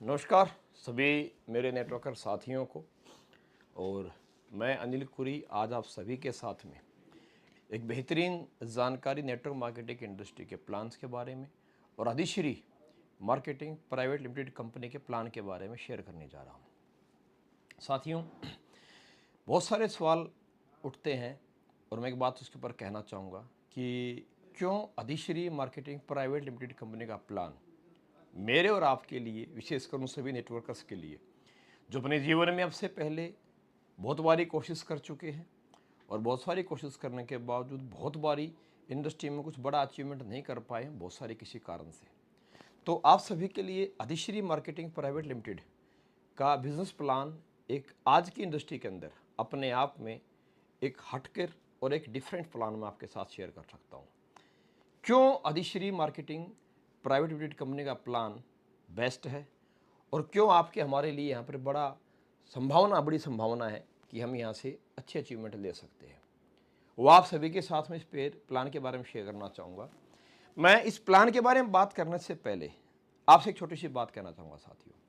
नमस्कार सभी मेरे नेटवर्कर साथियों को। और मैं अनिल कुरी आज आप सभी के साथ में एक बेहतरीन जानकारी नेटवर्क मार्केटिंग इंडस्ट्री के प्लान्स के बारे में और अधिश्री मार्केटिंग प्राइवेट लिमिटेड कंपनी के प्लान के बारे में शेयर करने जा रहा हूँ। साथियों, बहुत सारे सवाल उठते हैं और मैं एक बात उसके ऊपर कहना चाहूँगा कि क्यों अधिश्री मार्केटिंग प्राइवेट लिमिटेड कंपनी का प्लान मेरे और आपके लिए, विशेषकर उन सभी नेटवर्कर्स के लिए जो अपने जीवन में अब से पहले बहुत बारी कोशिश कर चुके हैं और बहुत सारी कोशिश करने के बावजूद बहुत बारी इंडस्ट्री में कुछ बड़ा अचीवमेंट नहीं कर पाए हैं, बहुत सारे किसी कारण से। तो आप सभी के लिए अधिश्री मार्केटिंग प्राइवेट लिमिटेड का बिजनेस प्लान एक आज की इंडस्ट्री के अंदर अपने आप में एक हटकर और एक डिफरेंट प्लान में आपके साथ शेयर कर सकता हूँ। क्यों अधिश्री मार्केटिंग प्राइवेट लिमिटेड कंपनी का प्लान बेस्ट है और क्यों आपके हमारे लिए यहाँ पर बड़ी संभावना है कि हम यहाँ से अच्छे अचीवमेंट ले सकते हैं, वो आप सभी के साथ में इस प्लान के बारे में शेयर करना चाहूँगा। मैं इस प्लान के बारे में बात करने से पहले आपसे एक छोटी सी बात कहना चाहूँगा। साथियों,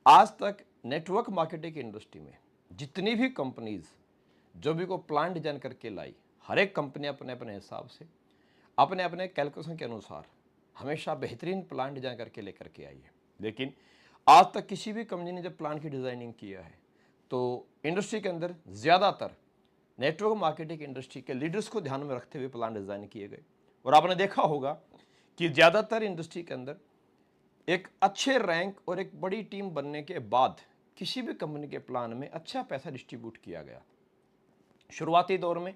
आज तक नेटवर्क मार्केटिंग की इंडस्ट्री में जितनी भी कंपनीज जो भी को प्लान डिजाइन करके लाई, हर एक कंपनी अपने अपने हिसाब से अपने अपने कैलकुलेशन के अनुसार हमेशा बेहतरीन प्लान डिजाइन करके लेकर के आई है। लेकिन आज तक किसी भी कंपनी ने जब प्लान की डिजाइनिंग किया है तो इंडस्ट्री के अंदर ज़्यादातर नेटवर्क मार्केटिंग इंडस्ट्री के लीडर्स को ध्यान में रखते हुए प्लान डिज़ाइन किए गए। और आपने देखा होगा कि ज़्यादातर इंडस्ट्री के अंदर एक अच्छे रैंक और एक बड़ी टीम बनने के बाद किसी भी कंपनी के प्लान में अच्छा पैसा डिस्ट्रीब्यूट किया गया। शुरुआती दौर में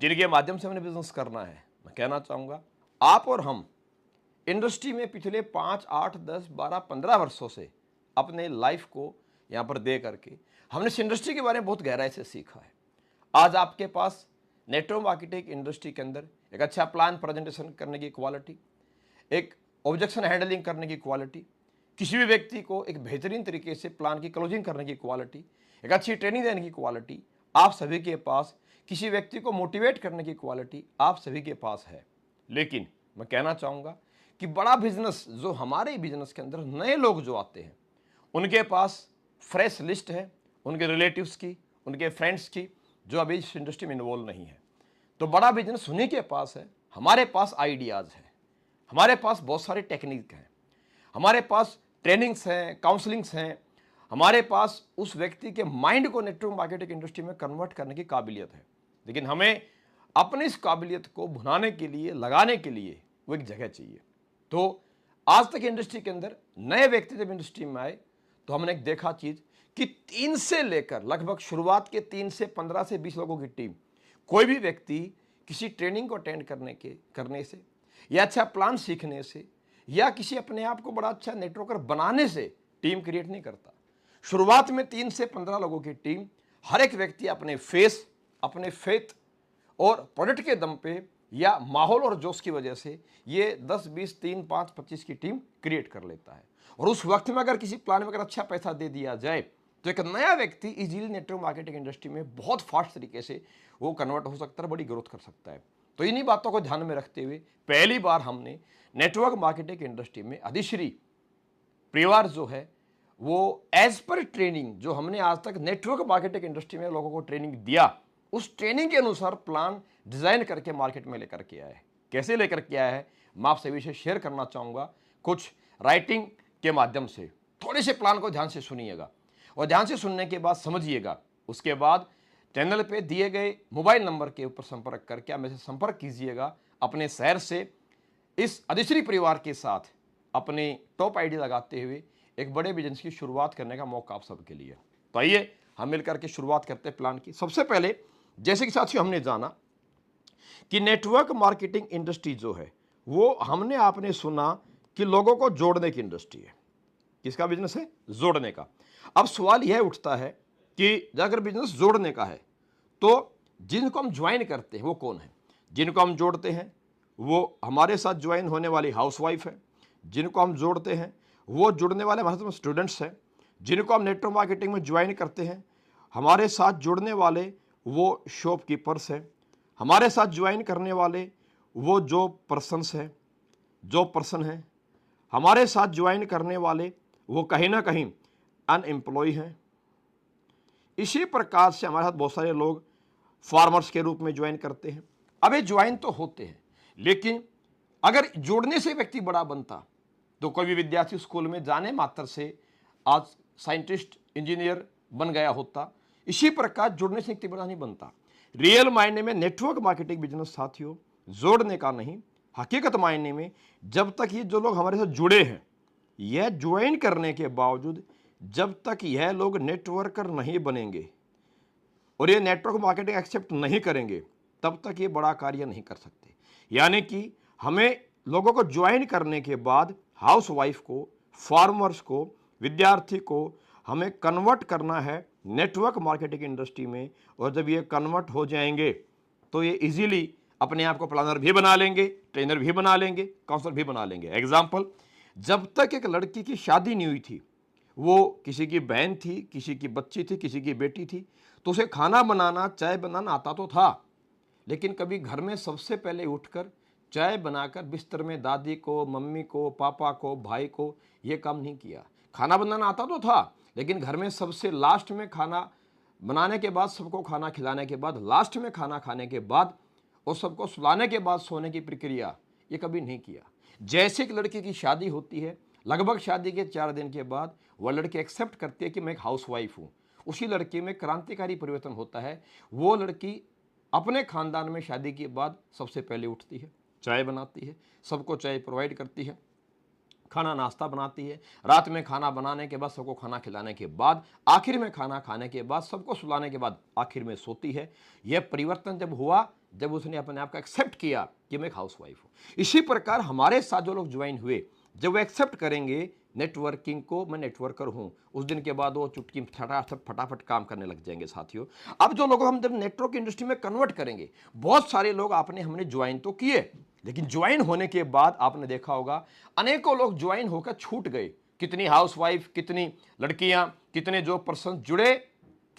जिनके माध्यम से हमने बिजनेस करना है, मैं कहना चाहूँगा आप और हम इंडस्ट्री में पिछले 5, 8, 10, 12, 15 वर्षों से अपने लाइफ को यहाँ पर दे करके हमने इस इंडस्ट्री के बारे में बहुत गहराई से सीखा है। आज आपके पास नेटवर्क मार्केटिंग इंडस्ट्री के अंदर एक अच्छा प्लान प्रेजेंटेशन करने की क्वालिटी, एक ऑब्जेक्शन हैंडलिंग करने की क्वालिटी, किसी भी व्यक्ति को एक बेहतरीन तरीके से प्लान की क्लोजिंग करने की क्वालिटी, एक अच्छी ट्रेनिंग देने की क्वालिटी आप सभी के पास, किसी व्यक्ति को मोटिवेट करने की क्वालिटी आप सभी के पास है। लेकिन मैं कहना चाहूँगा कि बड़ा बिजनेस जो हमारे बिजनेस के अंदर नए लोग जो आते हैं उनके पास फ्रेश लिस्ट है, उनके रिलेटिव्स की, उनके फ्रेंड्स की, जो अभी इस इंडस्ट्री में इन्वॉल्व नहीं है। तो बड़ा बिजनेस उन्हीं के पास है। हमारे पास आइडियाज़ हैं, हमारे पास बहुत सारी टेक्निक हैं, हमारे पास ट्रेनिंग्स हैं, काउंसलिंग्स हैं, हमारे पास उस व्यक्ति के माइंड को नेटवर्क मार्केटिंग इंडस्ट्री में कन्वर्ट करने की काबिलियत है। लेकिन हमें अपनी इस काबिलियत को भुनाने के लिए, लगाने के लिए वो एक जगह चाहिए। तो आज तक इंडस्ट्री के अंदर नए व्यक्ति जब इंडस्ट्री में आए तो हमने एक देखा चीज कि 3 से लेकर लगभग शुरुआत के 3 से 15 से 20 लोगों की टीम, कोई भी व्यक्ति किसी ट्रेनिंग को अटेंड करने से या अच्छा प्लान सीखने से या किसी अपने आप को बड़ा अच्छा नेटवर्कर बनाने से टीम क्रिएट नहीं करता। शुरुआत में 3 से 15 लोगों की टीम, हर एक व्यक्ति अपने फेस, अपने फेथ और प्रोडक्ट के दम पे या माहौल और जोश की वजह से ये 10, 20, 3, 5, 25 की टीम क्रिएट कर लेता है। और उस वक्त में अगर किसी प्लान में अगर अच्छा पैसा दे दिया जाए तो एक नया व्यक्ति इजीली नेटवर्क मार्केटिंग इंडस्ट्री में बहुत फास्ट तरीके से वो कन्वर्ट हो सकता है, बड़ी ग्रोथ कर सकता है। तो इन्हीं बातों को ध्यान में रखते हुए पहली बार हमने नेटवर्क मार्केटिंग इंडस्ट्री में अधिश्री परिवार जो है वो एज पर ट्रेनिंग जो हमने आज तक नेटवर्क मार्केटिंग इंडस्ट्री में लोगों को ट्रेनिंग दिया, उस ट्रेनिंग के अनुसार प्लान डिजाइन करके मार्केट में लेकर के आया है। कैसे लेकर के आया है मैं आप सभी से शेयर करना चाहूँगा, कुछ राइटिंग के माध्यम से। थोड़े से प्लान को ध्यान से सुनिएगा और ध्यान से सुनने के बाद समझिएगा। उसके बाद चैनल पे दिए गए मोबाइल नंबर के ऊपर संपर्क करके आप मेरे से संपर्क कीजिएगा। अपने शहर से इस अधिश्री परिवार के साथ अपने टॉप आईडी लगाते हुए एक बड़े बिजनेस की शुरुआत करने का मौका आप सबके लिए। तो आइए हम मिलकर के शुरुआत करते हैं प्लान की। सबसे पहले जैसे कि साथियों हमने जाना कि नेटवर्क मार्केटिंग इंडस्ट्री जो है वो हमने आपने सुना कि लोगों को जोड़ने की इंडस्ट्री है। किसका बिजनेस है? जोड़ने का। अब सवाल यह उठता है कि अगर बिजनेस जोड़ने का है तो जिनको हम ज्वाइन करते हैं वो कौन है? जिनको हम जोड़ते हैं वो हमारे साथ ज्वाइन होने वाली हाउसवाइफ है, जिनको हम जोड़ते हैं वो जुड़ने वाले हमारे साथ स्टूडेंट्स हैं, जिनको हम नेटवर्क मार्केटिंग में ज्वाइन करते हैं हमारे साथ जुड़ने वाले वो शॉपकीपर्स हैं, हमारे साथ ज्वाइन करने वाले वो जो पर्सन हैं, हमारे साथ ज्वाइन करने वाले वो कहीं ना कहीं अनएम्प्लॉय हैं। इसी प्रकार से हमारे साथ बहुत सारे लोग फार्मर्स के रूप में ज्वाइन करते हैं। अब ये ज्वाइन तो होते हैं, लेकिन अगर जुड़ने से व्यक्ति बड़ा बनता तो कोई भी विद्यार्थी स्कूल में जाने मात्र से आज साइंटिस्ट इंजीनियर बन गया होता। इसी प्रकार जुड़ने से व्यक्ति बड़ा नहीं बनता। रियल मायने में नेटवर्क मार्केटिंग बिजनेस साथियों जोड़ने का नहीं, हकीकत मायने में जब तक ये जो लोग हमारे साथ जुड़े हैं, यह ज्वाइन करने के बावजूद जब तक यह लोग नेटवर्कर नहीं बनेंगे और ये नेटवर्क मार्केटिंग एक्सेप्ट नहीं करेंगे, तब तक ये बड़ा कार्य नहीं कर सकते। यानी कि हमें लोगों को ज्वाइन करने के बाद हाउसवाइफ को, फार्मर्स को, विद्यार्थी को हमें कन्वर्ट करना है नेटवर्क मार्केटिंग इंडस्ट्री में। और जब ये कन्वर्ट हो जाएंगे तो ये इजीली अपने आप को प्लानर भी बना लेंगे, ट्रेनर भी बना लेंगे, काउंसलर भी बना लेंगे। एग्जाम्पल, जब तक एक लड़की की शादी नहीं हुई थी, वो किसी की बहन थी, किसी की बच्ची थी, किसी की बेटी थी, तो उसे खाना बनाना, चाय बनाना आता तो था, लेकिन कभी घर में सबसे पहले उठकर चाय बनाकर बिस्तर में दादी को, मम्मी को, पापा को, भाई को ये काम नहीं किया। खाना बनाना आता तो था, लेकिन घर में सबसे लास्ट में खाना बनाने के बाद, सबको खाना खिलाने के बाद, लास्ट में खाना खाने के बाद और सबको सुलाने के बाद सोने की प्रक्रिया ये कभी नहीं किया। जैसे एक लड़की की शादी होती है, लगभग शादी के 4 दिन के बाद वह लड़की एक्सेप्ट करती है कि मैं एक हाउसवाइफ हूँ, उसी लड़की में क्रांतिकारी परिवर्तन होता है। वो लड़की अपने खानदान में शादी के बाद सबसे पहले उठती है, चाय बनाती है, सबको चाय प्रोवाइड करती है, खाना नाश्ता बनाती है, रात में खाना बनाने के बाद, सबको खाना खिलाने के बाद, आखिर में खाना खाने के बाद, सबको सुलाने के बाद आखिर में सोती है। यह परिवर्तन जब हुआ, जब उसने अपने आप को एक्सेप्ट किया कि मैं एक हाउसवाइफ हूँ। इसी प्रकार हमारे साथ जो लोग ज्वाइन हुए, जब वो एक्सेप्ट करेंगे नेटवर्किंग को, मैं नेटवर्कर हूँ, उस दिन के बाद वो चुटकी फटाफट काम करने लग जाएंगे साथियों। अब जो लोग हम जब नेटवर्क इंडस्ट्री में कन्वर्ट करेंगे, बहुत सारे लोग हमने ज्वाइन तो किए, लेकिन ज्वाइन होने के बाद आपने देखा होगा अनेकों लोग ज्वाइन होकर छूट गए। कितनी हाउसवाइफ, कितनी लड़कियां, कितने जो पर्सन जुड़े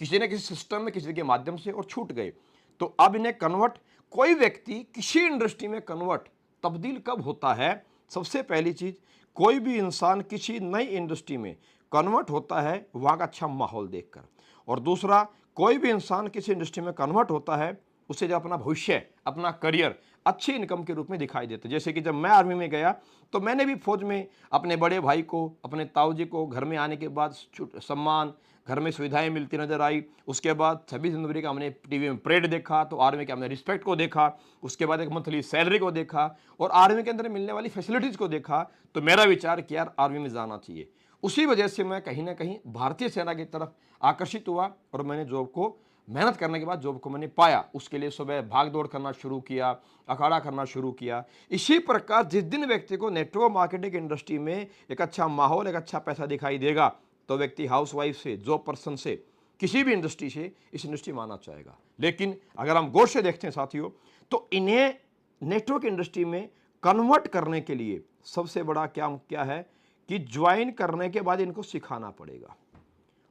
किसी न किसी सिस्टम में, किसी के माध्यम से, और छूट गए। तो अब इन्हें कन्वर्ट, कोई व्यक्ति किसी इंडस्ट्री में कन्वर्ट, तब्दील कब होता है? सबसे पहली चीज, कोई भी इंसान किसी नई इंडस्ट्री में कन्वर्ट होता है वहाँ का अच्छा माहौल देखकर। और दूसरा, कोई भी इंसान किसी इंडस्ट्री में कन्वर्ट होता है उसे जब अपना भविष्य, अपना करियर अच्छी इनकम के रूप में दिखाई देता है। जैसे कि जब मैं आर्मी में गया तो मैंने भी फौज में अपने बड़े भाई को, अपने ताऊ जी को घर में आने के बाद सम्मान, घर में सुविधाएं मिलती नजर आई। उसके बाद 26 जनवरी का हमने टीवी में परेड देखा तो आर्मी के हमने रिस्पेक्ट को देखा। उसके बाद एक मंथली सैलरी को देखा और आर्मी के अंदर मिलने वाली फैसिलिटीज़ को देखा। तो मेरा विचार कि यार आर्मी में जाना चाहिए। उसी वजह से मैं कहीं ना कहीं भारतीय सेना की तरफ आकर्षित हुआ और मैंने जॉब को, मेहनत करने के बाद जॉब को मैंने पाया। उसके लिए सुबह भाग दौड़ करना शुरू किया, अखाड़ा करना शुरू किया। इसी प्रकार जिस दिन व्यक्ति को नेटवर्क मार्केटिंग इंडस्ट्री में एक अच्छा माहौल, एक अच्छा पैसा दिखाई देगा, तो व्यक्ति हाउसवाइफ से, जॉब पर्सन से, किसी भी इंडस्ट्री से इस इंडस्ट्री में आना चाहेगा। लेकिन अगर हम गौर से देखते हैं साथियों, तो इन्हें नेटवर्क इंडस्ट्री में कन्वर्ट करने के लिए सबसे बड़ा क्या है कि ज्वाइन करने के बाद इनको सिखाना पड़ेगा।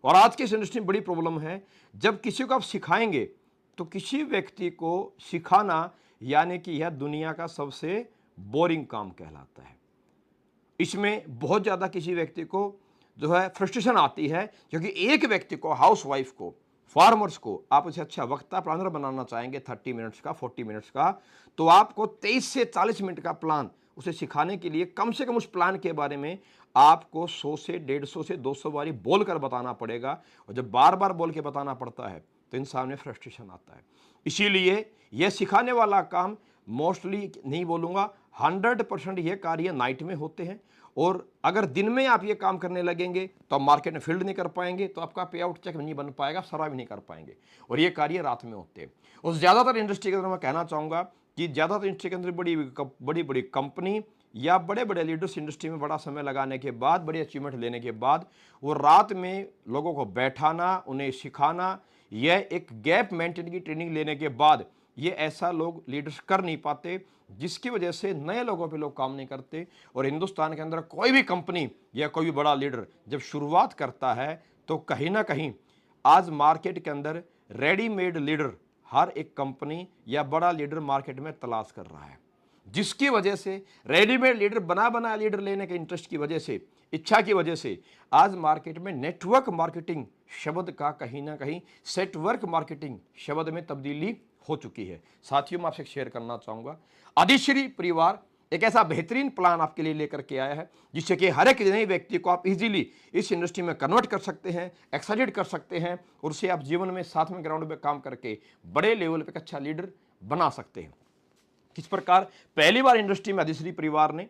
और आज की इस इंडस्ट्री में बड़ी प्रॉब्लम है, जब किसी को आप सिखाएंगे तो किसी व्यक्ति को सिखाना यानी कि यह दुनिया का सबसे बोरिंग काम कहलाता है। इसमें बहुत ज़्यादा किसी व्यक्ति को जो है फ्रस्ट्रेशन आती है, क्योंकि एक व्यक्ति को, हाउसवाइफ को, फार्मर्स को आप उसे अच्छा वक्ता, प्लानर बनाना चाहेंगे 30 मिनट्स का, 40 मिनट्स का, तो आपको 23 से 40 मिनट का प्लान उसे सिखाने के लिए कम से कम उस प्लान के बारे में आपको 100 से 150 से 200 बारी बोलकर बताना पड़ेगा। और जब बार बार बोल के बताना पड़ता है तो इंसान में फ्रस्ट्रेशन आता है। इसीलिए यह सिखाने वाला काम मोस्टली नहीं बोलूँगा, 100% ये कार्य नाइट में होते हैं। और अगर दिन में आप ये काम करने लगेंगे तो आप मार्केट में फील्ड नहीं कर पाएंगे, तो आपका पे आउट चेक नहीं बन पाएगा, सर्वाइव नहीं कर पाएंगे। और ये कार्य रात में होते हैं। और ज़्यादातर इंडस्ट्री के अंदर मैं कहना चाहूँगा कि ज़्यादातर इंडस्ट्री के अंदर बड़ी बड़ी कंपनी या बड़े बड़े लीडर्स इंडस्ट्री में बड़ा समय लगाने के बाद, बड़ी अचीवमेंट लेने के बाद, वो रात में लोगों को बैठाना, उन्हें सिखाना, यह एक गैप मेंटेन की ट्रेनिंग लेने के बाद ये ऐसा लोग लीडर्स कर नहीं पाते, जिसकी वजह से नए लोगों पे लोग काम नहीं करते। और हिंदुस्तान के अंदर कोई भी कंपनी या कोई भी बड़ा लीडर जब शुरुआत करता है तो कहीं ना कहीं आज मार्केट के अंदर रेडीमेड लीडर हर एक कंपनी या बड़ा लीडर मार्केट में तलाश कर रहा है, जिसकी वजह से रेडीमेड लीडर, बना लीडर लेने के इंटरेस्ट की वजह से इच्छा की वजह से आज मार्केट में नेटवर्क मार्केटिंग शब्द का कहीं ना कहीं सेटवर्क मार्केटिंग शब्द में तब्दीली हो चुकी है। साथियों, मैं आपसे शेयर करना चाहूंगा, अधिश्री परिवार एक ऐसा बेहतरीन प्लान आपके लिए लेकर के आया है जिससे कि हर एक नए व्यक्ति को आप इजीली इस इंडस्ट्री में कन्वर्ट कर सकते हैं, एक्साइटेड कर सकते हैं और उससे आप जीवन में साथ में ग्राउंड पे काम करके बड़े लेवल पे एक अच्छा लीडर बना सकते हैं। किस प्रकार पहली बार इंडस्ट्री में अधिश्री परिवार ने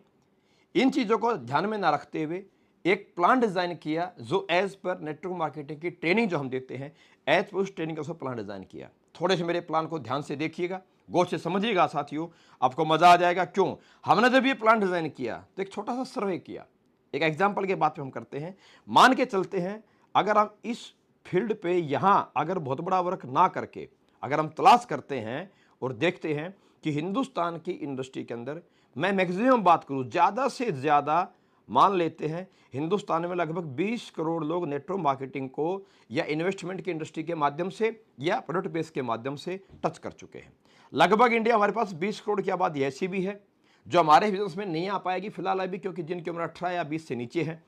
इन चीज़ों को ध्यान में ना रखते हुए एक प्लान डिजाइन किया जो एज पर नेटवर्क मार्केटिंग की ट्रेनिंग जो हम देते हैं, एज पर उस ट्रेनिंग का उसको प्लान डिजाइन किया। थोड़े से मेरे प्लान को ध्यान से देखिएगा, गौर से समझिएगा साथियों, आपको मजा आ जाएगा। क्यों? हमने जब ये प्लान डिजाइन किया तो एक छोटा सा सर्वे किया। एक एग्जाम्पल के बात पे हम करते हैं, मान के चलते हैं अगर हम इस फील्ड पे यहाँ अगर बहुत बड़ा वर्क ना करके अगर हम तलाश करते हैं और देखते हैं कि हिंदुस्तान की इंडस्ट्री के अंदर, मैं मैक्सिमम बात करूं, ज़्यादा से ज़्यादा मान लेते हैं हिंदुस्तान में लगभग 20 करोड़ लोग नेटवर्क मार्केटिंग को या इन्वेस्टमेंट की इंडस्ट्री के माध्यम से या प्रोडक्ट बेस के माध्यम से टच कर चुके हैं। लगभग इंडिया हमारे पास 20 करोड़ की आबादी ऐसी भी है जो हमारे बिजनेस में नहीं आ पाएगी फिलहाल अभी, क्योंकि जिनकी उम्र 18 या 20 से नीचे है।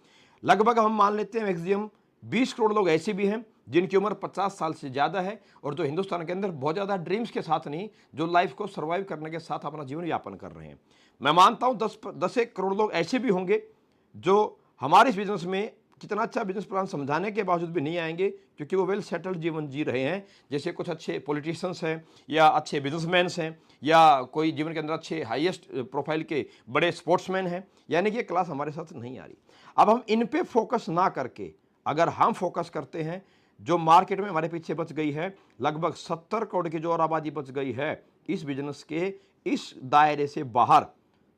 लगभग हम मान लेते हैं मैक्सिमम 20 करोड़ लोग ऐसे भी हैं जिनकी उम्र 50 साल से ज़्यादा है और जो हिंदुस्तान के अंदर बहुत ज़्यादा ड्रीम्स के साथ नहीं, जो लाइफ को सर्वाइव करने के साथ अपना जीवन यापन कर रहे हैं। मैं मानता हूँ 10 करोड़ लोग ऐसे भी होंगे जो हमारे इस बिजनेस में कितना अच्छा बिजनेस प्लान समझाने के बावजूद भी नहीं आएंगे, क्योंकि वो वेल सेटल्ड जीवन जी रहे हैं। जैसे कुछ अच्छे पॉलिटिशियंस हैं या अच्छे बिजनेसमैन हैं या कोई जीवन के अंदर अच्छे हाईएस्ट प्रोफाइल के बड़े स्पोर्ट्समैन हैं, यानी कि ये क्लास हमारे साथ नहीं आ रही। अब हम इन पे फोकस ना करके अगर हम फोकस करते हैं, जो मार्केट में हमारे पीछे बच गई है लगभग 70 करोड़ की जो और आबादी बच गई है इस बिजनेस के इस दायरे से बाहर,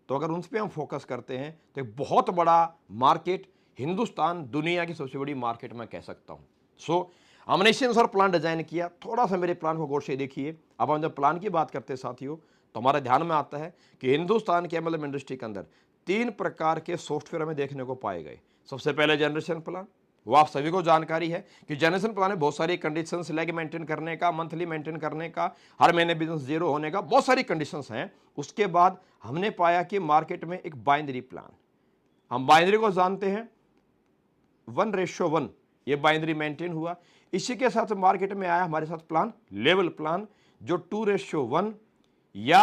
तो अगर उन पर हम फोकस करते हैं तो एक बहुत बड़ा मार्केट, हिंदुस्तान दुनिया की सबसे बड़ी मार्केट मैं कह सकता हूं। सो हमने इसी अनुसार प्लान डिजाइन किया। थोड़ा सा मेरे प्लान को गौर से देखिए। अब हम जब प्लान की बात करते हैं साथियों, तो हमारे ध्यान में आता है कि हिंदुस्तान के एमएलएम इंडस्ट्री के अंदर 3 प्रकार के सॉफ्टवेयर हमें देखने को पाए गए। सबसे पहले जनरेशन प्लान, वो आप सभी को जानकारी है कि जनरेशन प्लान में बहुत सारी कंडीशंस, लेग मेंटेन करने का, मंथली मेंटेन करने का, हर महीने बिजनेस जीरो होने का, बहुत सारी कंडीशंस हैं। उसके बाद हमने पाया कि मार्केट में एक बाइनरी प्लान, हम बाइनरी को जानते हैं 1:1, ये बाइनरी मेंटेन हुआ। इसी के साथ मार्केट में आया हमारे साथ प्लान लेवल प्लान, जो 2:1 या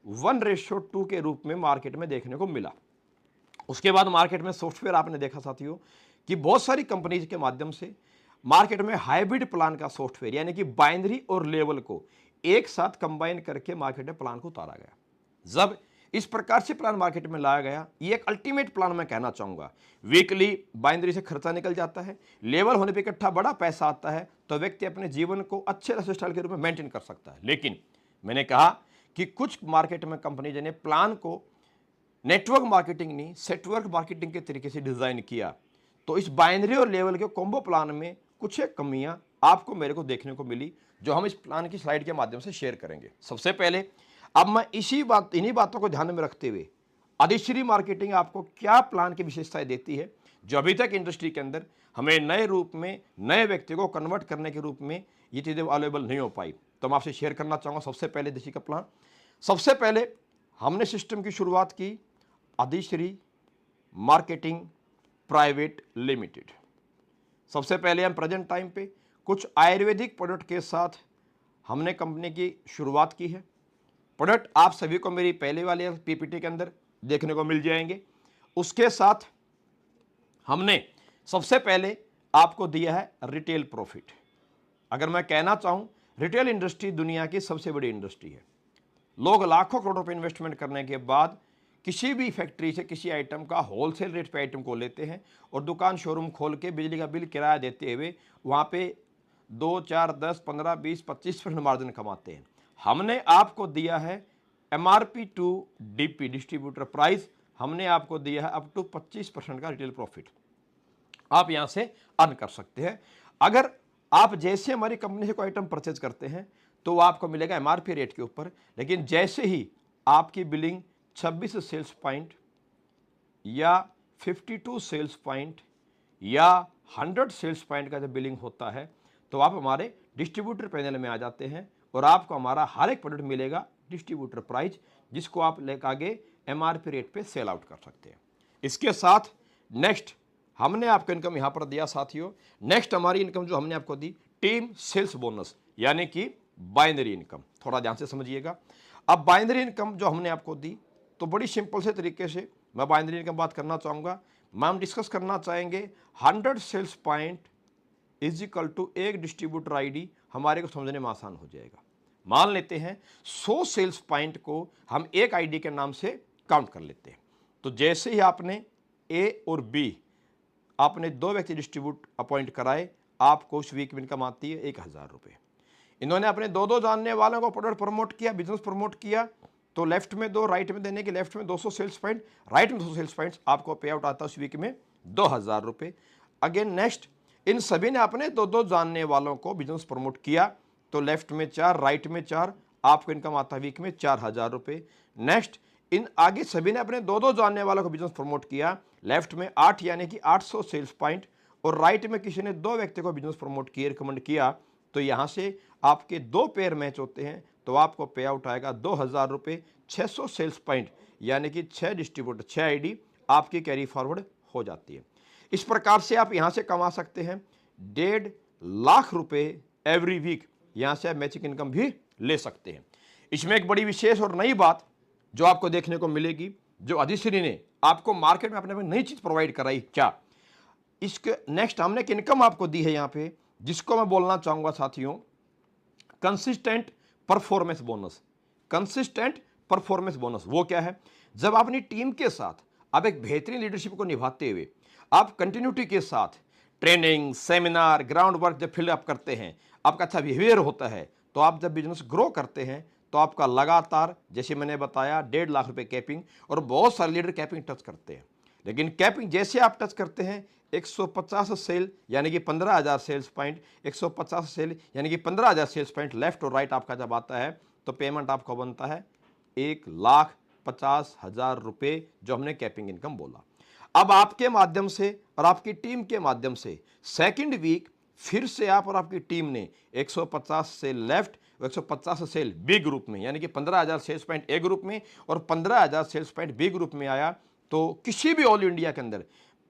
1:2 के रूप में मार्केट में देखने को मिला। उसके बाद मार्केट में सॉफ्टवेयर आपने देखा साथियों कि बहुत सारी कंपनीज के माध्यम से मार्केट में हाइब्रिड प्लान का सॉफ्टवेयर, यानी कि बाइनरी और लेवल को एक साथ कंबाइन करके मार्केट में प्लान को उतारा गया। जब इस प्रकार से प्लान मार्केट में लाया गया, ये एक अल्टीमेट प्लान मैं कहना चाहूंगा। वीकली बाइनरी से खर्चा निकल जाता है, लेवल होने पे इकट्ठा बड़ा पैसा आता है, तो व्यक्ति अपने जीवन को अच्छे लाइफस्टाइल के रूप में मेंटेन कर सकता है। लेकिन मैंने कहा कि कुछ मार्केट में कंपनी ने प्लान को नेटवर्क मार्केटिंग नहीं, सेटवर्क मार्केटिंग के तरीके से डिजाइन किया, तो इस बाइनरी और लेवल के कॉम्बो प्लान में कुछ एक कमियां आपको मेरे को देखने को मिली, जो हम इस प्लान की स्लाइड के माध्यम से शेयर करेंगे। सबसे पहले अब मैं इन्हीं बातों को ध्यान में रखते हुए अधिश्री मार्केटिंग आपको क्या प्लान की विशेषताएं देती है, जो अभी तक इंडस्ट्री के अंदर हमें नए रूप में नए व्यक्ति को कन्वर्ट करने के रूप में ये चीज़ें अवेलेबल नहीं हो पाई, तो मैं आपसे शेयर करना चाहूँगा। सबसे पहले अधिश्री का प्लान, सबसे पहले हमने सिस्टम की शुरुआत की अधिश्री मार्केटिंग प्राइवेट लिमिटेड। सबसे पहले हम प्रेजेंट टाइम पे कुछ आयुर्वेदिक प्रोडक्ट के साथ हमने कंपनी की शुरुआत की है। प्रोडक्ट आप सभी को मेरी पहले वाले पीपीटी के अंदर देखने को मिल जाएंगे। उसके साथ हमने सबसे पहले आपको दिया है रिटेल प्रॉफिट। अगर मैं कहना चाहूं, रिटेल इंडस्ट्री दुनिया की सबसे बड़ी इंडस्ट्री है। लोग लाखों करोड़ रुपए इन्वेस्टमेंट करने के बाद किसी भी फैक्ट्री से किसी आइटम का होलसेल रेट पे आइटम को लेते हैं और दुकान शोरूम खोल के बिजली का बिल किराया देते हुए वहाँ पे 2, 4, 10, 15, 20, 25% मार्जिन कमाते हैं। हमने आपको दिया है MRP to DP distributor price, हमने आपको दिया है अप टू 25% का रिटेल प्रॉफिट, आप यहाँ से अर्न कर सकते हैं। अगर आप जैसे हमारी कंपनी से कोई आइटम परचेज करते हैं तो आपको मिलेगा MRP रेट के ऊपर, लेकिन जैसे ही आपकी बिलिंग 26 सेल्स पॉइंट या 52 सेल्स पॉइंट या 100 सेल्स पॉइंट का जब बिलिंग होता है तो आप हमारे डिस्ट्रीब्यूटर पैनल में आ जाते हैं और आपको हमारा हर एक प्रोडक्ट मिलेगा डिस्ट्रीब्यूटर प्राइस, जिसको आप लेकर आगे MRP रेट पे सेल आउट कर सकते हैं। इसके साथ नेक्स्ट हमने आपको इनकम यहां पर दिया साथियों। नेक्स्ट हमारी इनकम जो हमने आपको दी, टीम सेल्स बोनस यानी कि बाइनरी इनकम। थोड़ा ध्यान से समझिएगा। अब बाइनरी इनकम जो हमने आपको दी, तो बड़ी सिंपल से तरीके से मैं बाइनरी इनकम बात करना चाहूंगा। हम डिस्कस करना चाहेंगे 100 sales point is equal to एक डिस्ट्रीब्यूटर आईडी। हमारे को समझने में आसान हो जाएगा। मान लेते हैं 100 सेल्स पॉइंट को हम एक आईडी के नाम से काउंट कर लेते हैं। तो जैसे ही आपने ए और बी, आपने 2 व्यक्ति डिस्ट्रीब्यूट अपॉइंट कराए, आपको उस वीक में इनकम आती है 1000 रुपये। इन्होंने अपने 2 जानने वालों को प्रोडक्ट प्रमोट किया, बिजनेस प्रमोट किया, तो लेफ्ट में 2, राइट में देने के लेफ्ट में 200 सेल्स पॉइंट, राइट में 200 सेल्स पॉइंट्स, आपको पे आउट आता है उस वीक में 2000 रुपये। अगेन नेक्स्ट, इन सभी ने अपने 2 जानने वालों को बिजनेस प्रमोट किया, तो लेफ्ट में 4, राइट में 4, आपको इनकम आता है वीक में 4000 रुपये। नेक्स्ट, इन आगे सभी ने अपने 2 जानने वालों को बिजनेस प्रमोट किया, लेफ्ट में 8 यानी कि 800 सेल्स पॉइंट, और राइट में किसी ने 2 व्यक्ति को बिजनेस प्रमोट किया, रिकमेंड किया, तो यहां से आपके 2 पेयर मैच होते हैं, तो आपको पे आउट आएगा 2000 रुपये। 600 सेल्स पॉइंट यानी कि 6 डिस्ट्रीब्यूटर 6 आईडी आपकी कैरी फॉरवर्ड हो जाती है। इस प्रकार से आप यहां से कमा सकते हैं 1.5 लाख रुपए एवरी वीक। यहां से आप मैचिंग इनकम भी ले सकते हैं। इसमें एक बड़ी विशेष और नई बात जो आपको देखने को मिलेगी, जो अधिश्री ने आपको मार्केट में अपने में नई चीज प्रोवाइड कराई। क्या इसके नेक्स्ट हमने एक इनकम आपको दी है यहां पे, जिसको मैं बोलना चाहूंगा साथियों, consistent performance bonus. Consistent performance bonus वो क्या है? जब अपनी टीम के साथ आप एक बेहतरीन लीडरशिप को निभाते हुए आप कंटिन्यूटी के साथ ट्रेनिंग, सेमिनार, ग्राउंड वर्क जब फील्ड अप करते हैं, आपका अच्छा बिहेवियर होता है, तो आप जब बिजनेस ग्रो करते हैं, तो आपका लगातार, जैसे मैंने बताया, 1.5 लाख रुपए कैपिंग, और बहुत सारे लीडर कैपिंग टच करते हैं। लेकिन कैपिंग जैसे आप टच करते हैं, 150 सेल यानी कि 15,000 सेल्स पॉइंट, 150 सेल यानी कि 15,000 सेल्स पॉइंट लेफ्ट और राइट आपका जब आता है, तो पेमेंट आपको बनता है 1,50,000 रुपये, जो हमने कैपिंग इनकम बोला। अब आपके माध्यम से और आपकी टीम के माध्यम से सेकंड वीक फिर से आप और आपकी टीम ने 150 sale left, 150 sale B group में, यानी कि 15,000 सेल्स पॉइंट ए ग्रुप में और 15,000 सेल्स पॉइंट बी ग्रुप में आया, तो किसी भी ऑल इंडिया के अंदर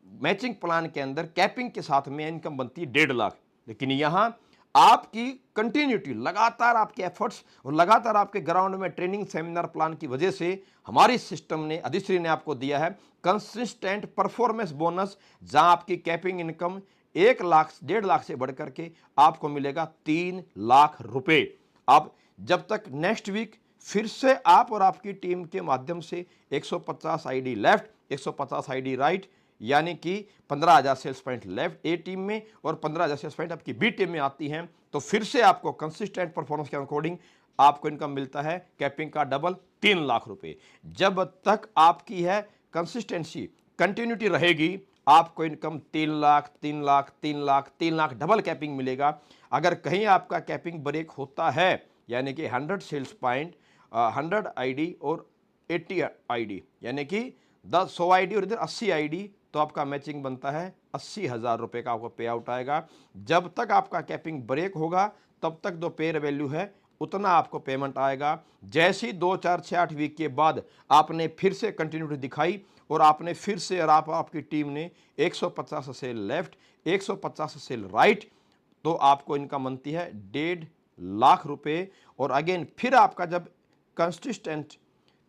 मैचिंग प्लान के अंदर कैपिंग के साथ में इनकम बनती है 1.5 लाख। लेकिन यहां आपकी कंटिन्यूटी, लगातार आपके एफर्ट्स और लगातार आपके ग्राउंड में ट्रेनिंग, सेमिनार प्लान की वजह से हमारी सिस्टम ने, अधिश्री ने आपको दिया है कंसिस्टेंट परफॉर्मेंस बोनस, जहां आपकी कैपिंग इनकम 1 लाख, 1.5 लाख से बढ़कर के आपको मिलेगा 3 लाख रुपए। अब जब तक नेक्स्ट वीक फिर से आप और आपकी टीम के माध्यम से 150 आईडी लेफ्ट, 150 आईडी राइट, यानी कि 15,000 सेल्स पॉइंट लेफ्ट ए टीम में और 15,000 सेल्स पॉइंट आपकी बी टीम में आती हैं, तो फिर से आपको कंसिस्टेंट परफॉर्मेंस के अकॉर्डिंग आपको इनकम मिलता है कैपिंग का डबल 3 लाख रुपए। जब तक आपकी है कंसिस्टेंसी, कंटिन्यूटी रहेगी, आपको income 3 lakh, 3 lakh, 3 lakh, 3 lakh double capping मिलेगा। अगर कहीं आपका कैपिंग ब्रेक होता है, यानी कि 100 सेल्स पॉइंट, 100 आईडी और 80 आईडी, यानी कि 100 आईडी और इधर 80 आईडी, तो आपका मैचिंग बनता है 80,000 रुपये का आपको पे आउट आएगा। जब तक आपका कैपिंग ब्रेक होगा, तब तक जो पेयर वैल्यू है उतना आपको पेमेंट आएगा। जैसे ही 2, 4, 6, 8 वीक के बाद आपने फिर से कंटिन्यूटी दिखाई और आपने फिर से, और आपकी टीम ने 150 सेल लेफ्ट, 150 सेल राइट, तो आपको इनकम बनती है 1.5 लाख रुपए। और अगेन फिर आपका जब कंसिस्टेंट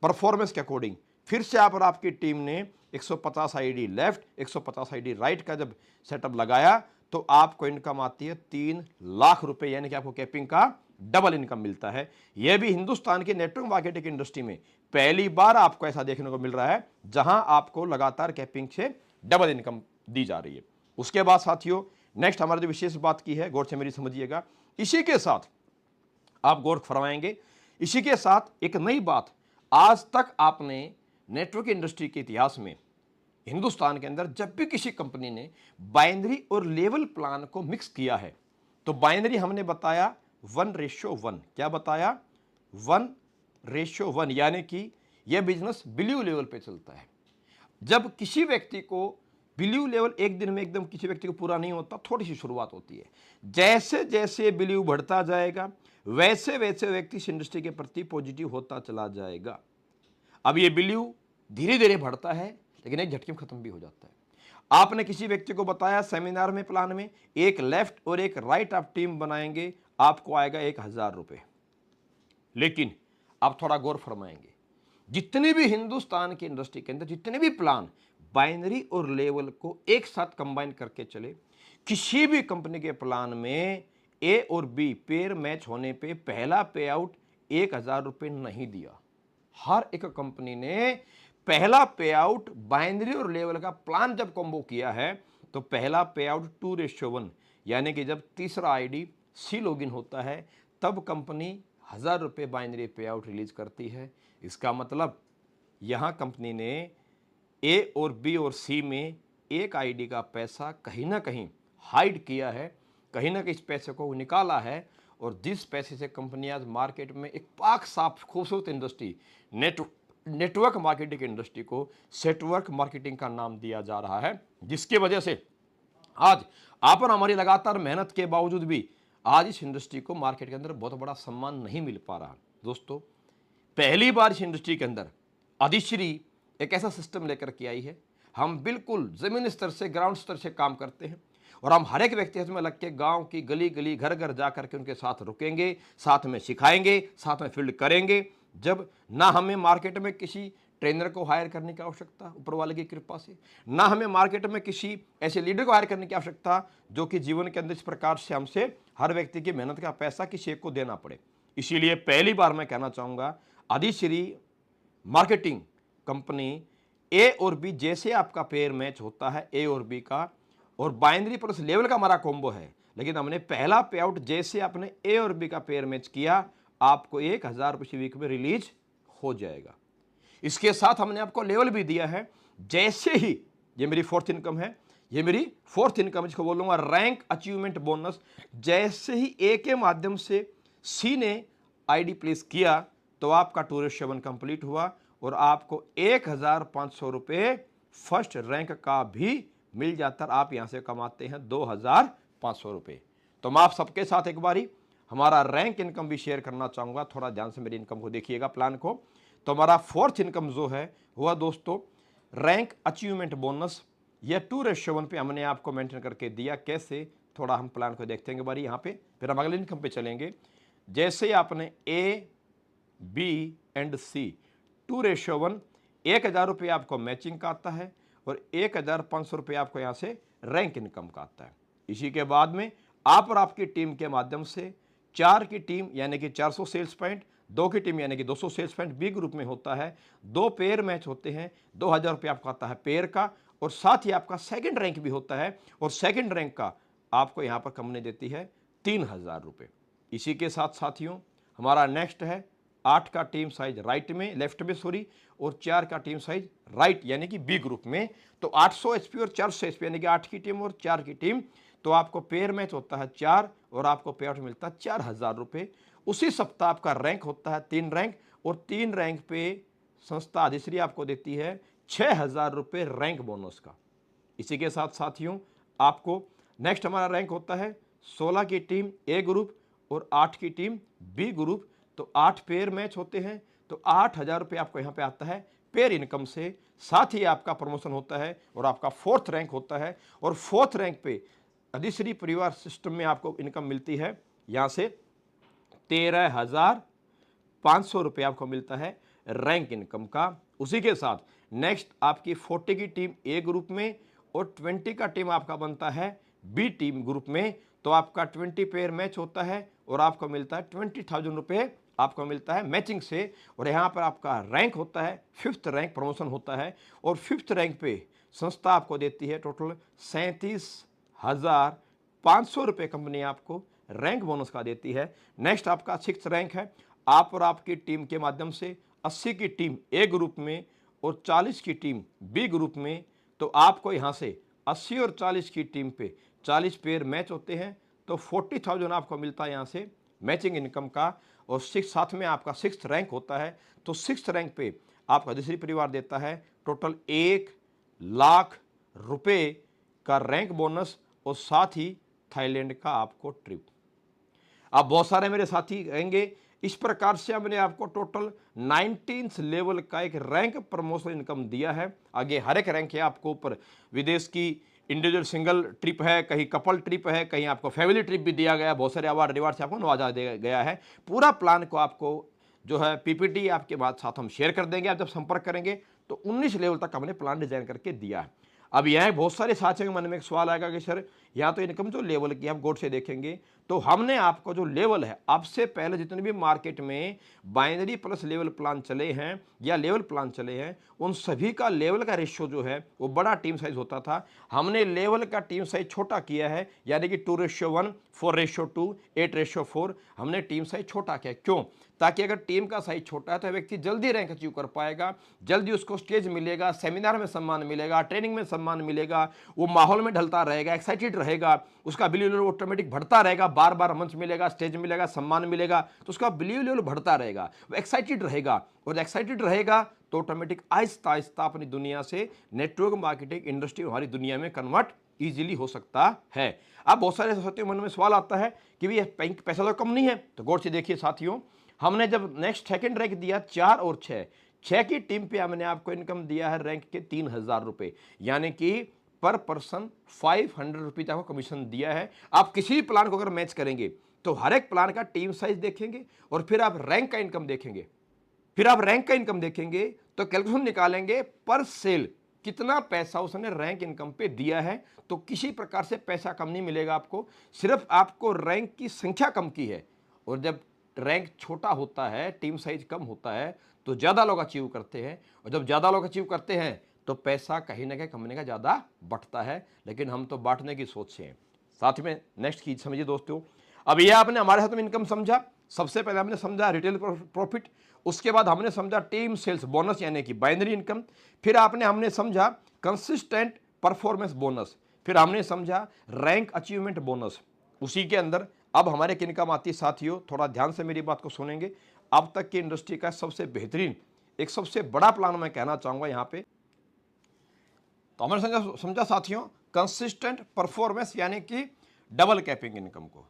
परफॉर्मेंस के अकॉर्डिंग फिर से आप और आपकी टीम ने 150 आईडी लेफ्ट, 150 आईडी राइट का जब सेटअप लगाया, तो आपको इनकम आती है 3 लाख रुपए, यानी कि आपको कैपिंग का डबल इनकम मिलता है। यह भी हिंदुस्तान की नेटवर्क मार्केटिंग इंडस्ट्री में पहली बार आपको ऐसा देखने को मिल रहा है, जहां आपको लगातार कैपिंग से डबल इनकम दी जा रही है। उसके बाद साथियों, नेक्स्ट हमारे जो विशेष बात की है, गौर से मेरी समझिएगा, इसी के साथ आप गौर फरमाएंगे, इसी के साथ एक नई बात, आज तक आपने नेटवर्क इंडस्ट्री के इतिहास में हिंदुस्तान के अंदर जब भी किसी कंपनी ने बाइनरी और लेवल प्लान को मिक्स किया है, तो बाइनरी हमने बताया 1:1। क्या बताया? 1:1, यानी कि यह बिजनेस बिलीव लेवल पे चलता है। जब किसी व्यक्ति को बिलीव लेवल एक दिन में एकदम किसी व्यक्ति को पूरा नहीं होता, थोड़ी सी शुरुआत होती है। जैसे जैसे बिलीव बढ़ता जाएगा, वैसे वैसे व्यक्ति इस इंडस्ट्री के प्रति पॉजिटिव होता चला जाएगा। अब ये बिलीव धीरे धीरे बढ़ता है, लेकिन एक झटके में खत्म भी हो जाता है। आपने किसी व्यक्ति को बताया सेमिनार में, प्लान में, एक लेफ्ट और एक राइट आप टीम बनाएंगे, आपको आएगा 1,000 रुपए। लेकिन आप थोड़ा गौर फरमाएंगे, जितने भी हिंदुस्तान की इंडस्ट्री के अंदर जितने भी प्लान बाइनरी और लेवल को एक साथ कंबाइन करके चले, किसी भी कंपनी के प्लान में ए और बी पेयर मैच होने पे पहला पे आउट 1,000 रुपए नहीं दिया। हर एक कंपनी ने पहला पे आउट बाइनरी और लेवल का प्लान जब कॉम्बो किया है तो पहला पे आउट 2:1, यानी कि जब तीसरा आईडी सी लॉगिन होता है तब कंपनी 1,000 रुपये बाइनरी पे आउट रिलीज करती है। इसका मतलब यहाँ कंपनी ने ए और बी और सी में एक आईडी का पैसा कहीं ना कहीं हाइड किया है, कहीं ना कहीं इस पैसे को निकाला है, और जिस पैसे से कंपनी आज मार्केट में एक पाक साफ खूबसूरत इंडस्ट्री नेटवर्क मार्केटिंग इंडस्ट्री को सेटवर्क मार्केटिंग का नाम दिया जा रहा है, जिसकी वजह से आज आप और हमारी लगातार मेहनत के बावजूद भी आज इस इंडस्ट्री को मार्केट के अंदर बहुत बड़ा सम्मान नहीं मिल पा रहा। दोस्तों, पहली बार इस इंडस्ट्री के अंदर अधिश्री एक ऐसा सिस्टम लेकर के आई है। हम बिल्कुल जमीन स्तर से, ग्राउंड स्तर से काम करते हैं और हम हर एक व्यक्ति में लग के गांव की गली गली, घर घर जा करके उनके साथ रुकेंगे, साथ में सिखाएंगे, साथ में फील्ड करेंगे। जब ना हमें मार्केट में किसी ट्रेनर को हायर करने की आवश्यकता, ऊपर वाले की कृपा से, ना हमें मार्केट में किसी ऐसे लीडर को हायर करने की आवश्यकता जो कि जीवन के अंदर इस प्रकार से हमसे हर व्यक्ति की मेहनत का पैसा किसी एक को देना पड़े। इसीलिए पहली बार मैं कहना चाहूँगा, अधिश्री मार्केटिंग कंपनी ए और बी जैसे आपका पेयर मैच होता है ए और बी का, और बाइनरी प्लस लेवल का हमारा कॉम्बो है, लेकिन हमने पहला पे आउट जैसे आपने ए और बी का पेयर मैच किया, आपको 1,000 रुपये वीक में रिलीज हो जाएगा। इसके साथ हमने आपको लेवल भी दिया है, जैसे ही ये मेरी फोर्थ इनकम है, ये मेरी फोर्थ इनकम, इसको बोलूंगा रैंक अचीवमेंट बोनस। जैसे ही ए के माध्यम से सी ने आईडी प्लेस किया तो आपका 2:7 कंप्लीट हुआ और आपको 1,500 रुपये फर्स्ट रैंक का भी मिल जाता है। आप यहां से कमाते हैं 2,500 रुपये। तो मैं आप सबके साथ एक बारी हमारा रैंक इनकम भी शेयर करना चाहूँगा। थोड़ा ध्यान से मेरी इनकम को देखिएगा, प्लान को। तो हमारा फोर्थ इनकम जो है वह दोस्तों रैंक अचीवमेंट बोनस, यह 2:7 पे हमने आपको मेंटेन करके दिया। कैसे, थोड़ा हम प्लान को देखते हैं बारी यहाँ पे, फिर हम अगले इनकम पे चलेंगे। जैसे आपने ए बी एंड सी 2:1, 1,000 रुपये आपको मैचिंग का आता है और 1,500 रुपये आपको यहाँ से रैंक इनकम का आता है। इसी के बाद में आप और आपकी टीम के माध्यम से 4 की टीम यानी कि 400 सेल्स पॉइंट, 2 की टीम यानी कि 200 सेल्स पॉइंट बी ग्रुप में होता है। 2 पेयर मैच होते हैं, 2,000 रुपये आपका आता है पेयर का, और साथ ही आपका सेकंड रैंक भी होता है, और सेकंड रैंक का आपको यहाँ पर कंपनी देती है 3,000 रुपये। इसी के साथ साथियों हमारा नेक्स्ट है 8 का टीम साइज राइट में, लेफ्ट में सॉरी, और 4 का टीम साइज राइट यानी कि बी ग्रुप में। तो 800 एचपी और 400 एचपी यानी कि 8 की टीम और 4 की टीम, तो आपको पेयर मैच होता है 4 और आपको पे आउट मिलता है 4,000 रुपये। उसी सप्ताह आपका रैंक होता है 3 रैंक, और 3 रैंक पे संस्था अधिश्री आपको देती है 6,000 रुपये रैंक बोनस का। इसी के साथ साथियों आपको नेक्स्ट हमारा रैंक होता है 16 की टीम ए ग्रुप और 8 की टीम बी ग्रुप। तो 8 पेयर मैच होते हैं, तो 8,000 रुपये आपको यहाँ पे आता है पेयर इनकम से। साथ ही आपका प्रमोशन होता है और आपका फोर्थ रैंक होता है, और फोर्थ रैंक पे अधिश्री परिवार सिस्टम में आपको इनकम मिलती है यहाँ से 13,500 रुपये आपको मिलता है रैंक इनकम का। उसी के साथ नेक्स्ट आपकी 40 की टीम ए ग्रुप में और 20 का टीम आपका बनता है बी टीम ग्रुप में। तो आपका 20 पेयर मैच होता है और आपको मिलता है 20,000 रुपये आपको मिलता है मैचिंग से, और यहाँ पर आपका रैंक होता है 5th रैंक, प्रमोशन होता है, और 5th रैंक पे संस्था आपको देती है टोटल 37,500 रुपये कंपनी आपको रैंक बोनस का देती है। नेक्स्ट आपका 6th रैंक है, आप और आपकी टीम के माध्यम से 80 की टीम ए ग्रुप में और 40 की टीम बी ग्रुप में। तो आपको यहाँ से 80 और 40 की टीम पे 40 पेयर मैच होते हैं, तो 40,000 आपको मिलता है यहाँ से मैचिंग इनकम का। और साथ में आपका 6th रैंक होता है, तो 6th रैंक पे आपका अधिश्री परिवार देता है टोटल 1,00,000 रुपये का रैंक बोनस, और साथ ही थाईलैंड का आपको ट्रिप। अब बहुत सारे मेरे साथी कहेंगे इस प्रकार से हमने आपको टोटल 19th लेवल का एक रैंक प्रमोशन इनकम दिया है। आगे हर एक रैंक है आपको ऊपर विदेश की इंडिविजुअल सिंगल ट्रिप है, कहीं कपल ट्रिप है, कहीं आपको फैमिली ट्रिप भी दिया गया, बहुत सारे अवार्ड रिवार्ड से आपको नवाजा दिया गया है। पूरा प्लान को आपको जो है पीपीटी आपके बाद साथ हम शेयर कर देंगे। आप जब संपर्क करेंगे तो 19 लेवल तक हमने प्लान डिजाइन करके दिया है। अब यहाँ बहुत सारे साथियों के मन में एक सवाल आएगा कि सर यहाँ तो इनकम जो लेवल की हम गौर से देखेंगे तो हमने आपको जो लेवल है, अब से पहले जितने भी मार्केट में बाइनरी प्लस लेवल प्लान चले हैं या लेवल प्लान चले हैं, उन सभी का लेवल का रेशियो जो है वो बड़ा टीम साइज होता था। हमने लेवल का टीम साइज छोटा किया है, यानी कि 2:1, 4:2, 8:4 हमने टीम साइज छोटा किया। क्यों? ताकि अगर टीम का साइज छोटा है तो व्यक्ति जल्दी रैंक अचीव कर पाएगा, जल्दी उसको स्टेज मिलेगा, सेमिनार में सम्मान मिलेगा, ट्रेनिंग में सम्मान मिलेगा, वो माहौल में ढलता रहेगा, एक्साइटेड रहेगा, उसका बिलीव लेवल ऑटोमेटिक बढ़ता रहेगा, बार बार मंच मिलेगा, स्टेज मिलेगा, सम्मान मिलेगा, तो उसका बिलीव लेवल बढ़ता रहेगा, वो एक्साइटेड रहेगा, और एक्साइटेड रहेगा तो ऑटोमेटिक आहिस्ता आहिस्ता अपनी दुनिया से नेटवर्क मार्केटिंग इंडस्ट्री हमारी दुनिया में कन्वर्ट इजीली हो सकता है। अब बहुत सारे साथियों मन में सवाल आता है कि भाई पैसा तो कम नहीं है, तो गौर से देखिए साथियों, हमने जब नेक्स्ट सेकंड रैंक दिया 4 और 6 की टीम पे हमने आपको इनकम दिया है रैंक के 3000 रुपए, यानी कि पर पर्सन 500 रुपीज आपको कमीशन दिया है। आप किसी भी प्लान को अगर मैच करेंगे तो हर एक प्लान का टीम साइज देखेंगे और फिर आप रैंक का इनकम देखेंगे, तो कैलकुलेशन निकालेंगे पर सेल कितना पैसा उसने रैंक इनकम पे दिया है। तो किसी प्रकार से पैसा कम नहीं मिलेगा आपको, सिर्फ आपको रैंक की संख्या कम की है। और जब रैंक छोटा होता है, टीम साइज कम होता है, तो ज़्यादा लोग अचीव करते हैं, और जब ज़्यादा लोग अचीव करते हैं तो पैसा कहीं ना कहीं कंपनी का ज़्यादा बढ़ता है। लेकिन हम तो बांटने की सोच से हैं। साथ में नेक्स्ट चीज समझिए दोस्तों, अब यह आपने हमारे साथ में इनकम समझा। सबसे पहले हमने समझा रिटेल प्रॉफिट, उसके बाद हमने समझा टीम सेल्स बोनस यानी कि बाइनरी इनकम, फिर हमने समझा कंसिस्टेंट परफॉर्मेंस बोनस, फिर हमने समझा रैंक अचीवमेंट बोनस। उसी के अंदर अब हमारे किन इनकम आती है साथियों, थोड़ा ध्यान से मेरी बात को सुनेंगे। अब तक की इंडस्ट्री का सबसे बेहतरीन, एक सबसे बड़ा प्लान मैं कहना चाहूंगा यहाँ पे। तो हमने समझा साथियों कंसिस्टेंट परफॉर्मेंस यानी कि डबल कैपिंग इनकम को।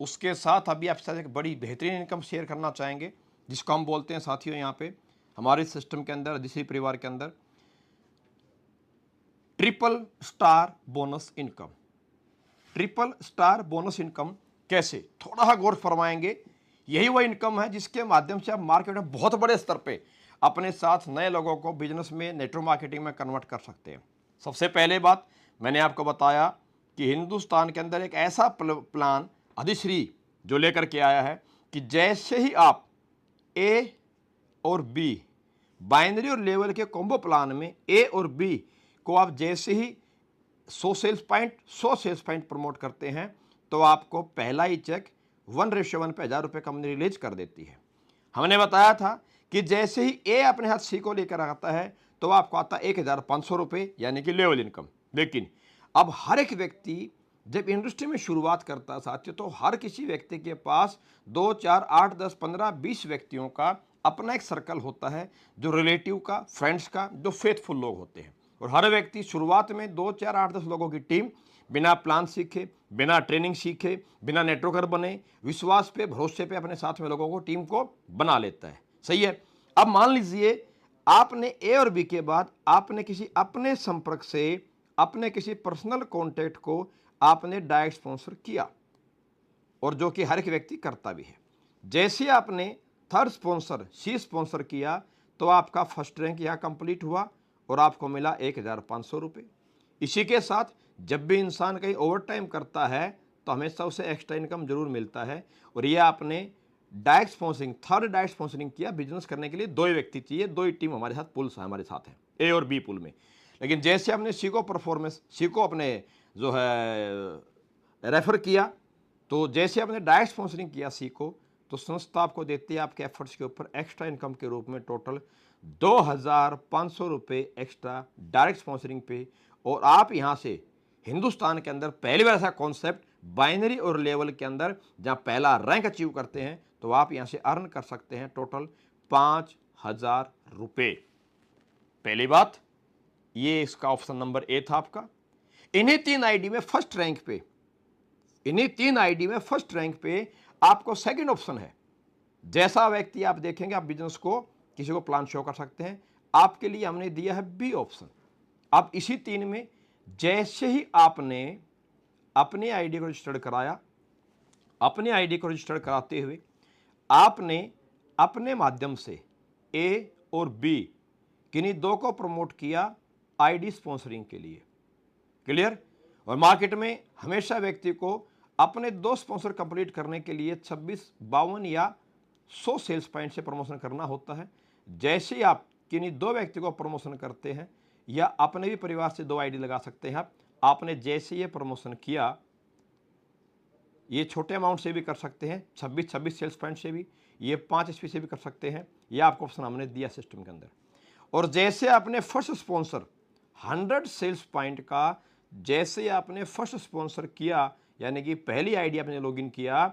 उसके साथ अभी आपके साथ एक बड़ी बेहतरीन इनकम शेयर करना चाहेंगे, जिसको हम बोलते हैं साथियों यहाँ पे हमारे सिस्टम के अंदर, अधिश्री परिवार के अंदर, triple star bonus income. Triple star bonus income कैसे, थोड़ा गौर फरमाएंगे। यही वह इनकम है जिसके माध्यम से आप मार्केट में बहुत बड़े स्तर पे अपने साथ नए लोगों को बिजनेस में, नेटवर्क मार्केटिंग में कन्वर्ट कर सकते हैं। सबसे पहले बात मैंने आपको बताया कि हिंदुस्तान के अंदर एक ऐसा प्लान अधिश्री जो लेकर के आया है कि जैसे ही आप ए और बी बाइनरी और लेवल के कॉम्बो प्लान में ए और बी को आप जैसे ही 100 सेल्स पॉइंट प्रमोट करते हैं तो आपको पहला ही चेक 1:1 पे 1000 रुपये कंपनी रिलीज कर देती है। हमने बताया था कि जैसे ही ए अपने हाथ सी को लेकर आता है तो आपको आता 1500 रुपये यानी कि लेवल इनकम। लेकिन अब हर एक व्यक्ति जब इंडस्ट्री में शुरुआत करता साथियों तो हर किसी व्यक्ति के पास 2, 4, 8, 10, 15, 20 व्यक्तियों का अपना एक सर्कल होता है, जो रिलेटिव का, फ्रेंड्स का, जो फेथफुल लोग होते हैं। और हर व्यक्ति शुरुआत में 2, 4, 8, 10 लोगों की टीम बिना प्लान सीखे, बिना ट्रेनिंग सीखे, बिना नेटवर्कर बने, विश्वास पे, भरोसे पे अपने साथ में लोगों को, टीम को बना लेता है। सही है। अब मान लीजिए आपने ए और बी के बाद आपने किसी अपने संपर्क से, अपने किसी पर्सनल कॉन्टैक्ट को आपने डायरेक्ट स्पॉन्सर किया, और जो कि हर एक व्यक्ति करता भी है। जैसे आपने थर्ड स्पॉन्सर सी स्पॉन्सर किया तो आपका फर्स्ट रैंक यहाँ कंप्लीट हुआ और आपको मिला 1500 रुपये। इसी के साथ जब भी इंसान कहीं ओवर टाइम करता है तो हमेशा उसे एक्स्ट्रा इनकम जरूर मिलता है। और ये आपने direct sponsoring, third direct sponsoring किया। बिजनेस करने के लिए 2 व्यक्ति चाहिए, 2 टीम हमारे साथ, पुल्स हमारे साथ है, ए और बी पुल में। लेकिन जैसे हमने सी को परफॉर्मेंस, सी को अपने जो है रेफर किया, तो जैसे आपने डायरेक्ट स्पॉन्सरिंग किया सी को, तो संस्था आपको देती है आपके एफर्ट्स के ऊपर एक्स्ट्रा इनकम के रूप में टोटल 2500 रुपये एक्स्ट्रा डायरेक्ट स्पॉन्सरिंग पे। और आप यहाँ से हिंदुस्तान के अंदर पहली बार ऐसा कॉन्सेप्ट बाइनरी और लेवल के अंदर जहाँ पहला रैंक अचीव करते हैं तो आप यहाँ से अर्न कर सकते हैं टोटल 5000 रुपये। पहली बात ये इसका ऑप्शन नंबर ए था आपका। इन्हीं 3 आईडी में फर्स्ट रैंक पे, इन्हीं 3 आईडी में फर्स्ट रैंक पे आपको सेकंड ऑप्शन है जैसा व्यक्ति आप देखेंगे, आप बिजनेस को किसी को प्लान शो कर सकते हैं। आपके लिए हमने दिया है बी ऑप्शन। अब इसी 3 में जैसे ही आपने अपने आईडी को रजिस्टर्ड कराया, अपने आईडी को रजिस्टर्ड कराते हुए आपने अपने माध्यम से ए और बी किन्हीं 2 को प्रमोट किया आईडी स्पॉन्सरिंग के लिए। क्लियर? और मार्केट में हमेशा व्यक्ति को अपने 2 स्पॉन्सर कंप्लीट करने के लिए 26, 52 या 100 सेल्स पॉइंट से प्रमोशन करना होता है। जैसे ही आप किन्हीं 2 व्यक्ति को प्रमोशन करते हैं, या अपने भी परिवार से 2 आईडी लगा सकते हैं आपने जैसे ये प्रमोशन किया, ये छोटे अमाउंट से भी कर सकते हैं, 26 सेल्स पॉइंट से भी, ये 5 एचपी से भी कर सकते हैं। ये आपको ऑप्शन हमने दिया सिस्टम के अंदर। और जैसे आपने फर्स्ट स्पॉन्सर 100 सेल्स पॉइंट का जैसे आपने फर्स्ट स्पॉन्सर किया, यानी कि पहली आईडी आपने लॉगिन किया,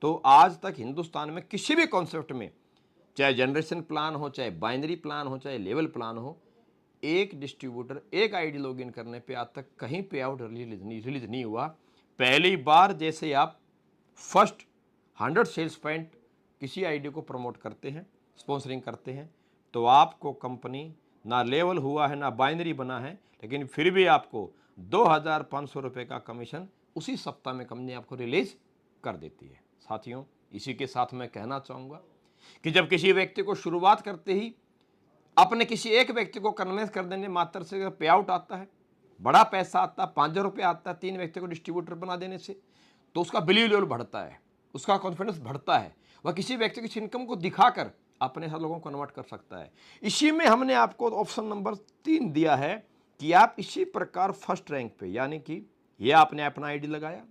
तो आज तक हिंदुस्तान में किसी भी कॉन्सेप्ट में, चाहे जनरेशन प्लान हो, चाहे बाइनरी प्लान हो, चाहे लेवल प्लान हो, एक डिस्ट्रीब्यूटर एक आईडी लॉगिन करने पे आज तक कहीं पे आउट रिलीज नहीं हुआ। पहली बार जैसे आप फर्स्ट 100 सेल्स पॉइंट किसी आईडी को प्रमोट करते हैं, स्पॉन्सरिंग करते हैं, तो आपको कंपनी ना लेवल हुआ है ना बाइनरी बना है, लेकिन फिर भी आपको 2500 रुपये का कमीशन उसी सप्ताह में कंपनी आपको रिलीज कर देती है। साथियों, इसी के साथ मैं कहना चाहूँगा कि जब किसी व्यक्ति को शुरुआत करते ही अपने किसी एक व्यक्ति को कन्वेंस कर देने मात्र से पे आउट आता है, बड़ा पैसा आता है, 5000 रुपये आता है 3 व्यक्ति को डिस्ट्रीब्यूटर बना देने से, तो उसका बिलीव लेवल बढ़ता है, उसका कॉन्फिडेंस बढ़ता है, वह किसी व्यक्ति की इनकम को दिखाकर अपने साथ लोगों को कन्वर्ट कर सकता है। इसी में हमने आपको ऑप्शन नंबर 3 दिया है कि आप इसी प्रकार फर्स्ट रैंक पे, यानी कि ये आपने अपना आईडी लगाया,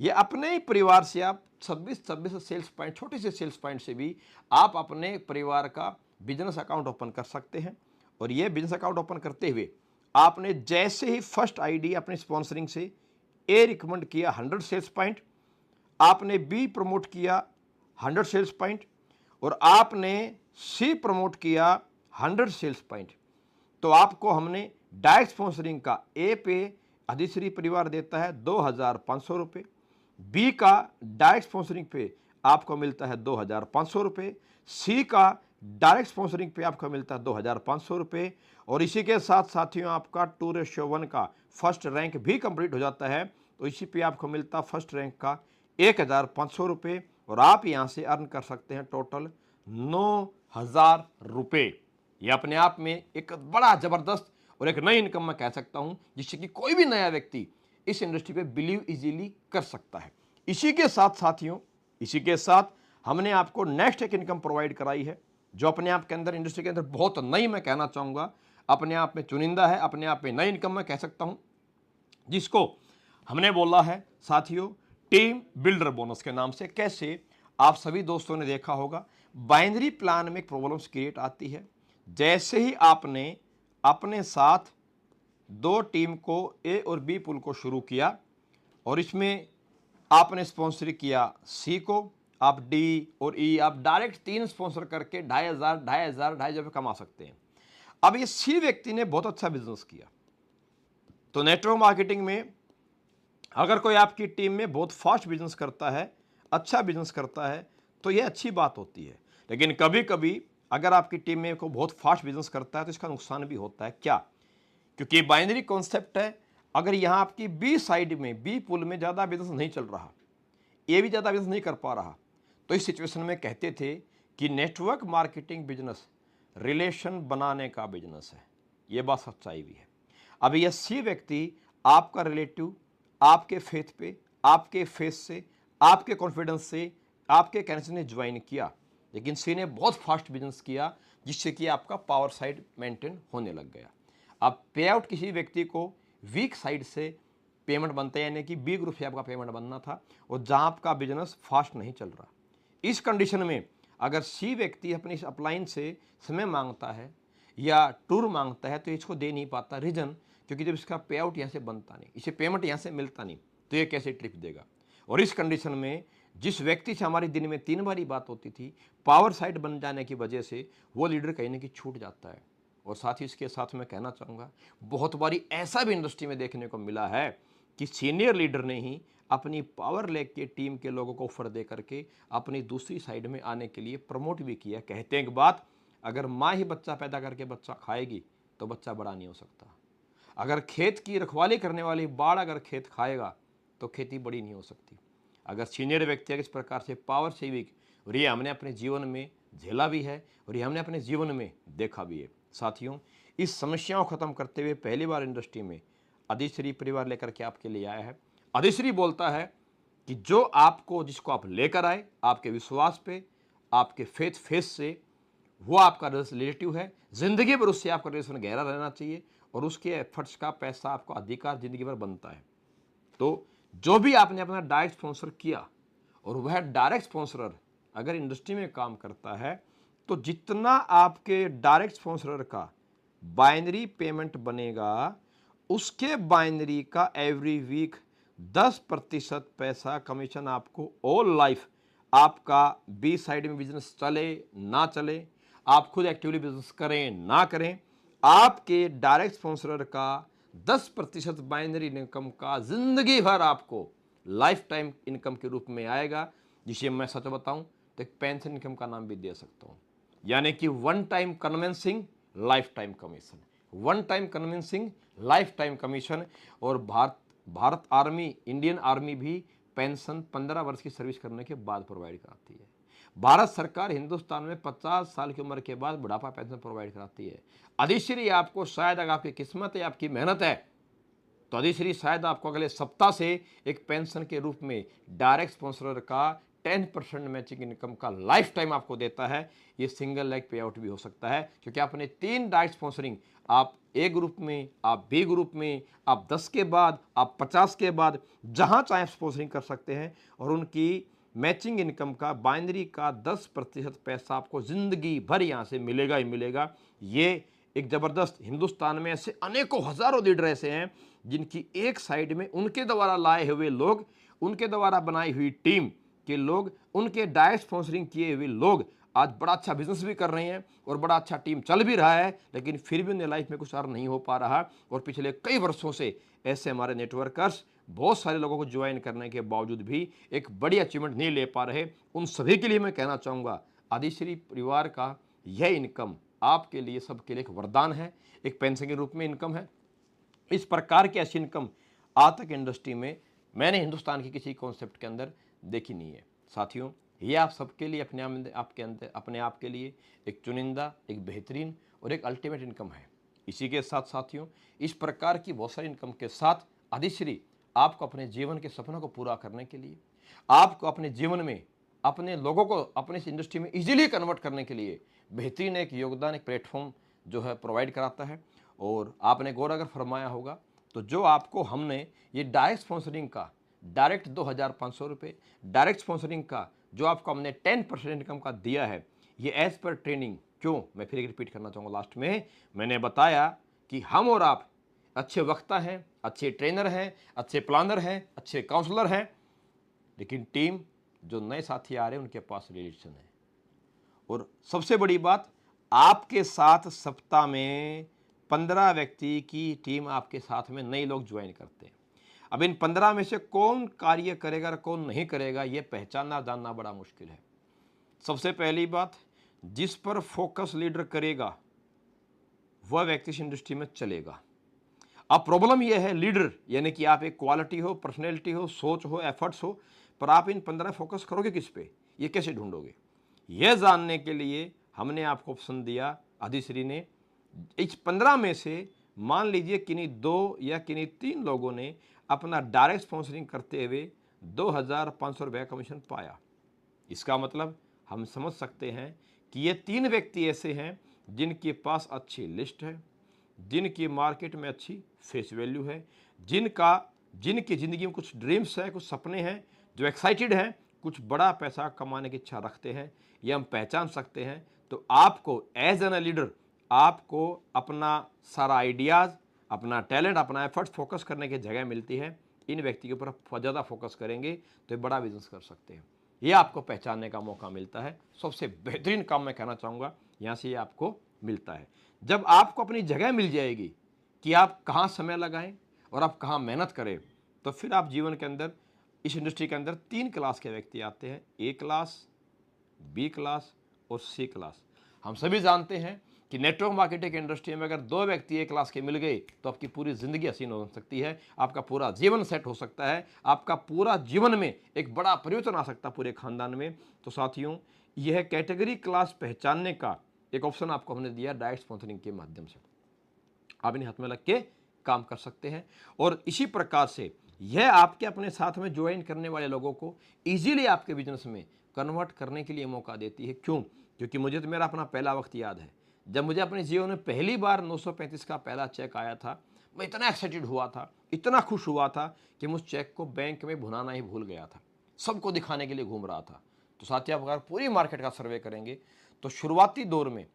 ये अपने ही परिवार से आप 26 सेल्स पॉइंट, छोटे से सेल्स पॉइंट से भी आप अपने परिवार का बिजनेस अकाउंट ओपन कर सकते हैं। और ये बिजनेस अकाउंट ओपन करते हुए आपने जैसे ही फर्स्ट आईडी अपने स्पॉन्सरिंग से ए रिकमेंड किया 100 सेल्स पॉइंट, आपने बी प्रमोट किया 100 सेल्स पॉइंट, और आपने सी प्रमोट किया 100 सेल्स पॉइंट, तो आपको हमने डायरेक्ट स्पॉन्सरिंग का ए पे अधिश्री परिवार देता है 2500 रुपये, बी का डायरेक्ट स्पॉन्सरिंग पे आपको मिलता है 2500 रुपये, सी का डायरेक्ट स्पॉन्सरिंग पे आपको मिलता है 2500 रुपये, और इसी के साथ साथियों आपका 2:1 का फर्स्ट रैंक भी कंप्लीट हो जाता है, तो इसी पे आपको मिलता है फर्स्ट रैंक का 1500 रुपये, और आप यहाँ से अर्न कर सकते हैं टोटल 9000 रुपये। ये अपने आप में एक बड़ा ज़बरदस्त और एक नई इनकम मैं कह सकता हूँ, जिससे कि कोई भी नया व्यक्ति इस इंडस्ट्री पे बिलीव इजीली कर सकता है। इसी के साथ साथियों, इसी के साथ हमने आपको नेक्स्ट एक इनकम प्रोवाइड कराई है, जो अपने आप के अंदर इंडस्ट्री के अंदर बहुत नई, मैं कहना चाहूँगा अपने आप में चुनिंदा है, अपने आप में नई इनकम मैं कह सकता हूँ, जिसको हमने बोला है साथियों टीम बिल्डर बोनस के नाम से। कैसे? आप सभी दोस्तों ने देखा होगा बाइनरी प्लान में एक प्रॉब्लम्स क्रिएट आती है। जैसे ही आपने अपने साथ 2 टीम को ए और बी पूल को शुरू किया, और इसमें आपने स्पॉन्सर किया सी को, आप डी और ई, आप डायरेक्ट 3 स्पॉन्सर करके 2500 कमा सकते हैं। अब ये सी व्यक्ति ने बहुत अच्छा बिजनेस किया, तो नेटवर्क मार्केटिंग में अगर कोई आपकी टीम में बहुत फास्ट बिजनेस करता है, अच्छा बिजनेस करता है, तो ये अच्छी बात होती है। लेकिन कभी कभी अगर आपकी टीम में कोई बहुत फास्ट बिजनेस करता है तो इसका नुकसान भी होता है। क्या? क्योंकि बाइनरी कॉन्सेप्ट है, अगर यहाँ आपकी बी साइड में, बी पुल में ज़्यादा बिजनेस नहीं चल रहा, ए भी ज़्यादा बिजनेस नहीं कर पा रहा, तो इस सिचुएशन में कहते थे कि नेटवर्क मार्केटिंग बिजनेस रिलेशन बनाने का बिजनेस है। ये बात सच्चाई भी है। अब यह सी व्यक्ति आपका रिलेटिव आपके फेथ पे, आपके फेस से, आपके कॉन्फिडेंस से, आपके कहने से ने ज्वाइन किया, लेकिन सी ने बहुत फास्ट बिजनेस किया, जिससे कि आपका पावर साइड मेंटेन होने लग गया। अब पे आउट किसी व्यक्ति को वीक साइड से पेमेंट बनता है, यानी कि बी ग्रुप से आपका पेमेंट बनना था, और जहां आपका बिजनेस फास्ट नहीं चल रहा। इस कंडीशन में अगर सी व्यक्ति अपनी इस अपलाइन से समय मांगता है या टूर मांगता है, तो इसको दे नहीं पाता। रीजन, क्योंकि जब इसका पे आउट यहाँ से बनता नहीं, इसे पेमेंट यहाँ से मिलता नहीं, तो ये कैसे ट्रिप देगा। और इस कंडीशन में जिस व्यक्ति से हमारी दिन में 3 बारी बात होती थी, पावर साइड बन जाने की वजह से वो लीडर कहीं ना कहीं छूट जाता है। और साथ ही इसके साथ मैं कहना चाहूँगा बहुत बारी ऐसा भी इंडस्ट्री में देखने को मिला है कि सीनियर लीडर ने ही अपनी पावर लेके टीम के लोगों को ऑफर दे करके अपनी दूसरी साइड में आने के लिए प्रमोट भी किया। कहते हैं एक बात, अगर माँ ही बच्चा पैदा करके बच्चा खाएगी तो बच्चा बड़ा नहीं हो सकता। अगर खेत की रखवाली करने वाली बाढ़ अगर खेत खाएगा तो खेती बड़ी नहीं हो सकती। अगर सीनियर व्यक्ति इस प्रकार से पावर से वीक, और ये हमने अपने जीवन में झेला भी है और ये हमने अपने जीवन में देखा भी है। साथियों, इस समस्याओं को खत्म करते हुए पहली बार इंडस्ट्री में अधिश्री परिवार लेकर के आपके लिए आया है। अधिश्री बोलता है कि जो आपको, जिसको आप लेकर आए, आपके विश्वास पे, आपके फेथ से, वो आपका रिलेटिव है। जिंदगी भर उससे आपका रिलेशन गहरा रहना चाहिए और उसके एफर्ट्स का पैसा आपको अधिकार जिंदगी भर बनता है। तो जो भी आपने अपना डायरेक्ट स्पॉन्सर किया और वह डायरेक्ट स्पॉन्सरर अगर इंडस्ट्री में काम करता है तो जितना आपके डायरेक्ट स्पॉन्सरर का बाइनरी पेमेंट बनेगा, उसके बाइनरी का एवरी वीक 10% पैसा कमीशन आपको ऑल लाइफ, आपका बी साइड में बिजनेस चले ना चले, आप खुद एक्टिवली बिजनेस करें ना करें, आपके डायरेक्ट स्पॉन्सरर का 10% बाइनरी इनकम का जिंदगी भर आपको लाइफ टाइम इनकम के रूप में आएगा, जिसे मैं सच बताऊं तो एक पेंशन इनकम का नाम भी दे सकता हूं। यानी कि one time convincing life time commission, one time convincing life time commission. और भारत आर्मी, इंडियन आर्मी भी पेंशन 15 वर्ष की सर्विस करने के बाद प्रोवाइड कराती है। भारत सरकार हिंदुस्तान में 50 साल की उम्र के बाद बुढ़ापा पेंशन प्रोवाइड कराती है। अधिश्री आपको शायद, अगर आपकी किस्मत है, आपकी मेहनत है, तो अधिश्री शायद आपको अगले सप्ताह से एक पेंशन के रूप में डायरेक्ट स्पॉन्सरर का 10% मैचिंग इनकम का लाइफ टाइम आपको देता है। ये सिंगल लेग पे आउट भी हो सकता है, क्योंकि आपने 3 डायरेक्ट स्पॉन्सरिंग, आप ए ग्रुप में, आप बी ग्रुप में, आप 10 के बाद, आप 50 के बाद, जहां चाहे स्पॉन्सरिंग कर सकते हैं और उनकी मैचिंग इनकम का, बाइनरी का 10% पैसा आपको जिंदगी भर यहां से मिलेगा ही मिलेगा। ये एक जबरदस्त, हिंदुस्तान में ऐसे अनेकों हजारों लीडर ऐसे हैं जिनकी एक साइड में उनके द्वारा लाए हुए लोग, उनके द्वारा बनाई हुई टीम के लोग, उनके डायरेक्ट स्पॉन्सरिंग किए हुए लोग आज बड़ा अच्छा बिजनेस भी कर रहे हैं और बड़ा अच्छा टीम चल भी रहा है, लेकिन फिर भी उन्हें लाइफ में कुछ अर्न नहीं हो पा रहा। और पिछले कई वर्षों से ऐसे हमारे नेटवर्कर्स बहुत सारे लोगों को ज्वाइन करने के बावजूद भी एक बड़ी अचीवमेंट नहीं ले पा रहे। उन सभी के लिए मैं कहना चाहूँगा, अधिश्री परिवार का यह इनकम आपके लिए, सबके लिए एक वरदान है, एक पेंशन के रूप में इनकम है। इस प्रकार की ऐसी इनकम आज तक इंडस्ट्री में मैंने हिंदुस्तान की किसी कॉन्सेप्ट के अंदर देखी नहीं है। साथियों, ये आप सबके लिए अपने आप के लिए एक चुनिंदा, एक बेहतरीन और एक अल्टीमेट इनकम है। इसी के साथ साथियों, इस प्रकार की बहुत सारी इनकम के साथ अधिश्री आपको अपने जीवन के सपनों को पूरा करने के लिए, आपको अपने जीवन में अपने लोगों को अपने इस इंडस्ट्री में इजीली कन्वर्ट करने के लिए बेहतरीन एक योगदान, एक प्लेटफॉर्म जो है प्रोवाइड कराता है। और आपने गौर अगर फरमाया होगा तो जो आपको हमने ये डायरेक्ट स्पॉन्सरिंग का डायरेक्ट 2,500 रुपये, डायरेक्ट स्पॉन्सरिंग का जो आपको हमने 10% इनकम का दिया है, ये एज पर ट्रेनिंग। क्यों, मैं फिर एक रिपीट करना चाहूँगा, लास्ट में मैंने बताया कि हम और आप अच्छे वक्ता हैं, अच्छे ट्रेनर हैं, अच्छे प्लानर हैं, अच्छे काउंसलर हैं, लेकिन टीम, जो नए साथी आ रहे हैं उनके पास रिलेशन है। और सबसे बड़ी बात, आपके साथ सप्ताह में 15 व्यक्ति की टीम आपके साथ में नए लोग ज्वाइन करते हैं। अब इन 15 में से कौन कार्य करेगा और कौन नहीं करेगा, ये पहचानना जानना बड़ा मुश्किल है। सबसे पहली बात, जिस पर फोकस लीडर करेगा वह व्यक्ति इस इंडस्ट्री में चलेगा। अब प्रॉब्लम यह है, लीडर यानी कि आप एक क्वालिटी हो, पर्सनैलिटी हो, सोच हो, एफर्ट्स हो, पर आप इन 15 फोकस करोगे किस पे, ये कैसे ढूंढोगे? यह जानने के लिए हमने आपको ऑप्शन दिया, अधिश्री ने। इस 15 में से मान लीजिए किन्हीं 2 या किन्हीं 3 लोगों ने अपना डायरेक्ट स्पॉन्सरिंग करते हुए 2,500 रुपये कमीशन पाया। इसका मतलब हम समझ सकते हैं कि ये 3 व्यक्ति ऐसे हैं जिनके पास अच्छी लिस्ट है, जिनकी मार्केट में अच्छी फेस वैल्यू है, जिनकी ज़िंदगी में कुछ ड्रीम्स हैं, कुछ सपने हैं, जो एक्साइटेड हैं, कुछ बड़ा पैसा कमाने की इच्छा रखते हैं, ये हम पहचान सकते हैं। तो आपको एज एन लीडर, आपको अपना सारा आइडियाज़, अपना टैलेंट, अपना एफर्ट्स फोकस करने की जगह मिलती है। इन व्यक्ति के ऊपर ज़्यादा फोकस करेंगे तो बड़ा बिजनेस कर सकते हैं, ये आपको पहचानने का मौका मिलता है। सबसे बेहतरीन काम मैं कहना चाहूँगा, यहाँ से ये आपको मिलता है। जब आपको अपनी जगह मिल जाएगी कि आप कहाँ समय लगाएं और आप कहाँ मेहनत करें, तो फिर आप जीवन के अंदर इस इंडस्ट्री के अंदर 3 क्लास के व्यक्ति आते हैं, ए क्लास, बी क्लास और सी क्लास। हम सभी जानते हैं कि नेटवर्क मार्केटिंग इंडस्ट्री में अगर 2 व्यक्ति ए क्लास के मिल गए तो आपकी पूरी ज़िंदगी हसीन हो सकती है, आपका पूरा जीवन सेट हो सकता है, आपका पूरा जीवन में एक बड़ा परिवर्तन आ सकता है पूरे खानदान में। तो साथियों, यह कैटेगरी क्लास पहचानने का एक ऑप्शन आपको हमने दिया डायरेक्ट स्पॉन्सरिंग के माध्यम से। आप इन्हें हाथ में लग के काम कर सकते हैं और इसी प्रकार से यह आपके अपने साथ में ज्वाइन करने वाले लोगों को इजीली आपके बिजनेस में कन्वर्ट करने के लिए मौका देती है। क्यों? क्योंकि मुझे तो मेरा अपना पहला वक्त याद है जब मुझे अपने जीवन में पहली बार 935 का पहला चेक आया था। मैं इतना एक्साइटेड हुआ था, इतना खुश हुआ था कि मैं उस चेक को बैंक में भुनाना ही भूल गया था, सबको दिखाने के लिए घूम रहा था। तो साथियों, आप अगर पूरी मार्केट का सर्वे करेंगे तो शुरुआती दौर में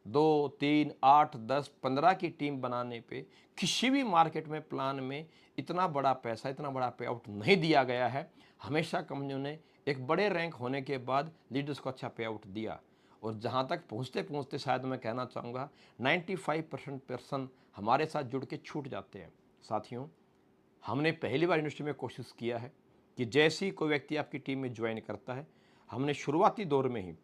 2, 3, 8, 10, 15 की टीम बनाने पे किसी भी मार्केट में प्लान में इतना बड़ा पैसा, इतना बड़ा पे आउट नहीं दिया गया है। हमेशा कंपनियों ने एक बड़े रैंक होने के बाद लीडर्स को अच्छा पे आउट दिया। और जहाँ तक पहुँचते पहुँचते शायद मैं कहना चाहूँगा 95% पर्सन हमारे साथ जुड़ के छूट जाते हैं। साथियों, हमने पहली बार इंडस्ट्री में कोशिश किया है कि जैसे ही कोई व्यक्ति आपकी टीम में ज्वाइन करता है, हमने शुरुआती दौर में ही,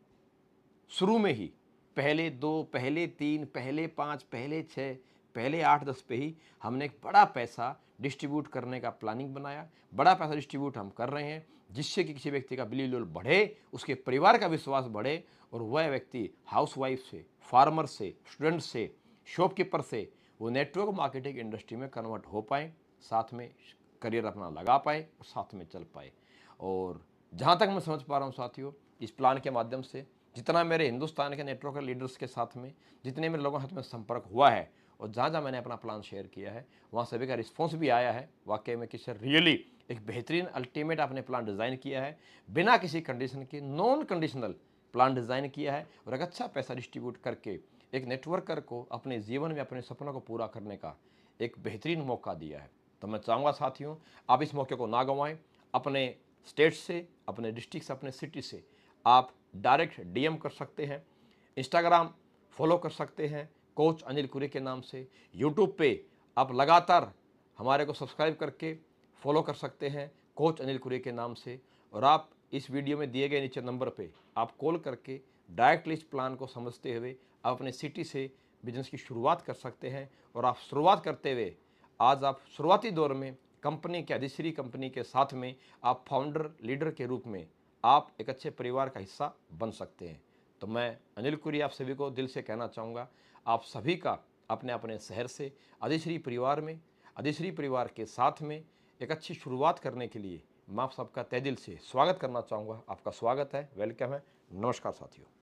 शुरू में ही पहले 2, पहले 3, पहले 5, पहले 6, पहले 8, 10 पे ही हमने एक बड़ा पैसा डिस्ट्रीब्यूट करने का प्लानिंग बनाया। बड़ा पैसा डिस्ट्रीब्यूट हम कर रहे हैं जिससे कि किसी व्यक्ति का बिलीव लेवल बढ़े, उसके परिवार का विश्वास बढ़े और वह व्यक्ति हाउसवाइफ से, फार्मर से, स्टूडेंट से, शॉपकीपर से वो नेटवर्क मार्केटिंग इंडस्ट्री में कन्वर्ट हो पाए, साथ में करियर अपना लगा पाए और साथ में चल पाए। और जहाँ तक मैं समझ पा रहा हूँ साथियों, इस प्लान के माध्यम से जितना मेरे हिंदुस्तान के नेटवर्क लीडर्स के साथ में, जितने मेरे लोगों के साथ में संपर्क हुआ है और जहाँ जहाँ मैंने अपना प्लान शेयर किया है, वहाँ सभी का रिस्पॉन्स भी आया है वाकई में कि सर रियली एक बेहतरीन अल्टीमेट आपने प्लान डिज़ाइन किया है, बिना किसी कंडीशन के नॉन कंडीशनल प्लान डिज़ाइन किया है और एक अच्छा पैसा डिस्ट्रीब्यूट करके एक नेटवर्कर को अपने जीवन में अपने सपनों को पूरा करने का एक बेहतरीन मौका दिया है। तो मैं चाहूँगा साथियों, आप इस मौके को ना गंवाएं। अपने स्टेट से, अपने डिस्ट्रिक्ट से, अपने सिटी से आप डायरेक्ट डीएम कर सकते हैं, इंस्टाग्राम फॉलो कर सकते हैं कोच अनिल कुरी के नाम से, यूट्यूब पे आप लगातार हमारे को सब्सक्राइब करके फॉलो कर सकते हैं कोच अनिल कुरी के नाम से। और आप इस वीडियो में दिए गए नीचे नंबर पे आप कॉल करके डायरेक्टली इस प्लान को समझते हुए आप अपने सिटी से बिजनेस की शुरुआत कर सकते हैं। और आप शुरुआत करते हुए आज आप शुरुआती दौर में कंपनी के अधिश्री कंपनी के साथ में आप फाउंडर लीडर के रूप में आप एक अच्छे परिवार का हिस्सा बन सकते हैं। तो मैं अनिल कुरी आप सभी को दिल से कहना चाहूँगा, आप सभी का अपने अपने शहर से अधिश्री परिवार में, अधिश्री परिवार के साथ में एक अच्छी शुरुआत करने के लिए मैं आप सबका तहे दिल से स्वागत करना चाहूँगा। आपका स्वागत है, वेलकम है। नमस्कार साथियों।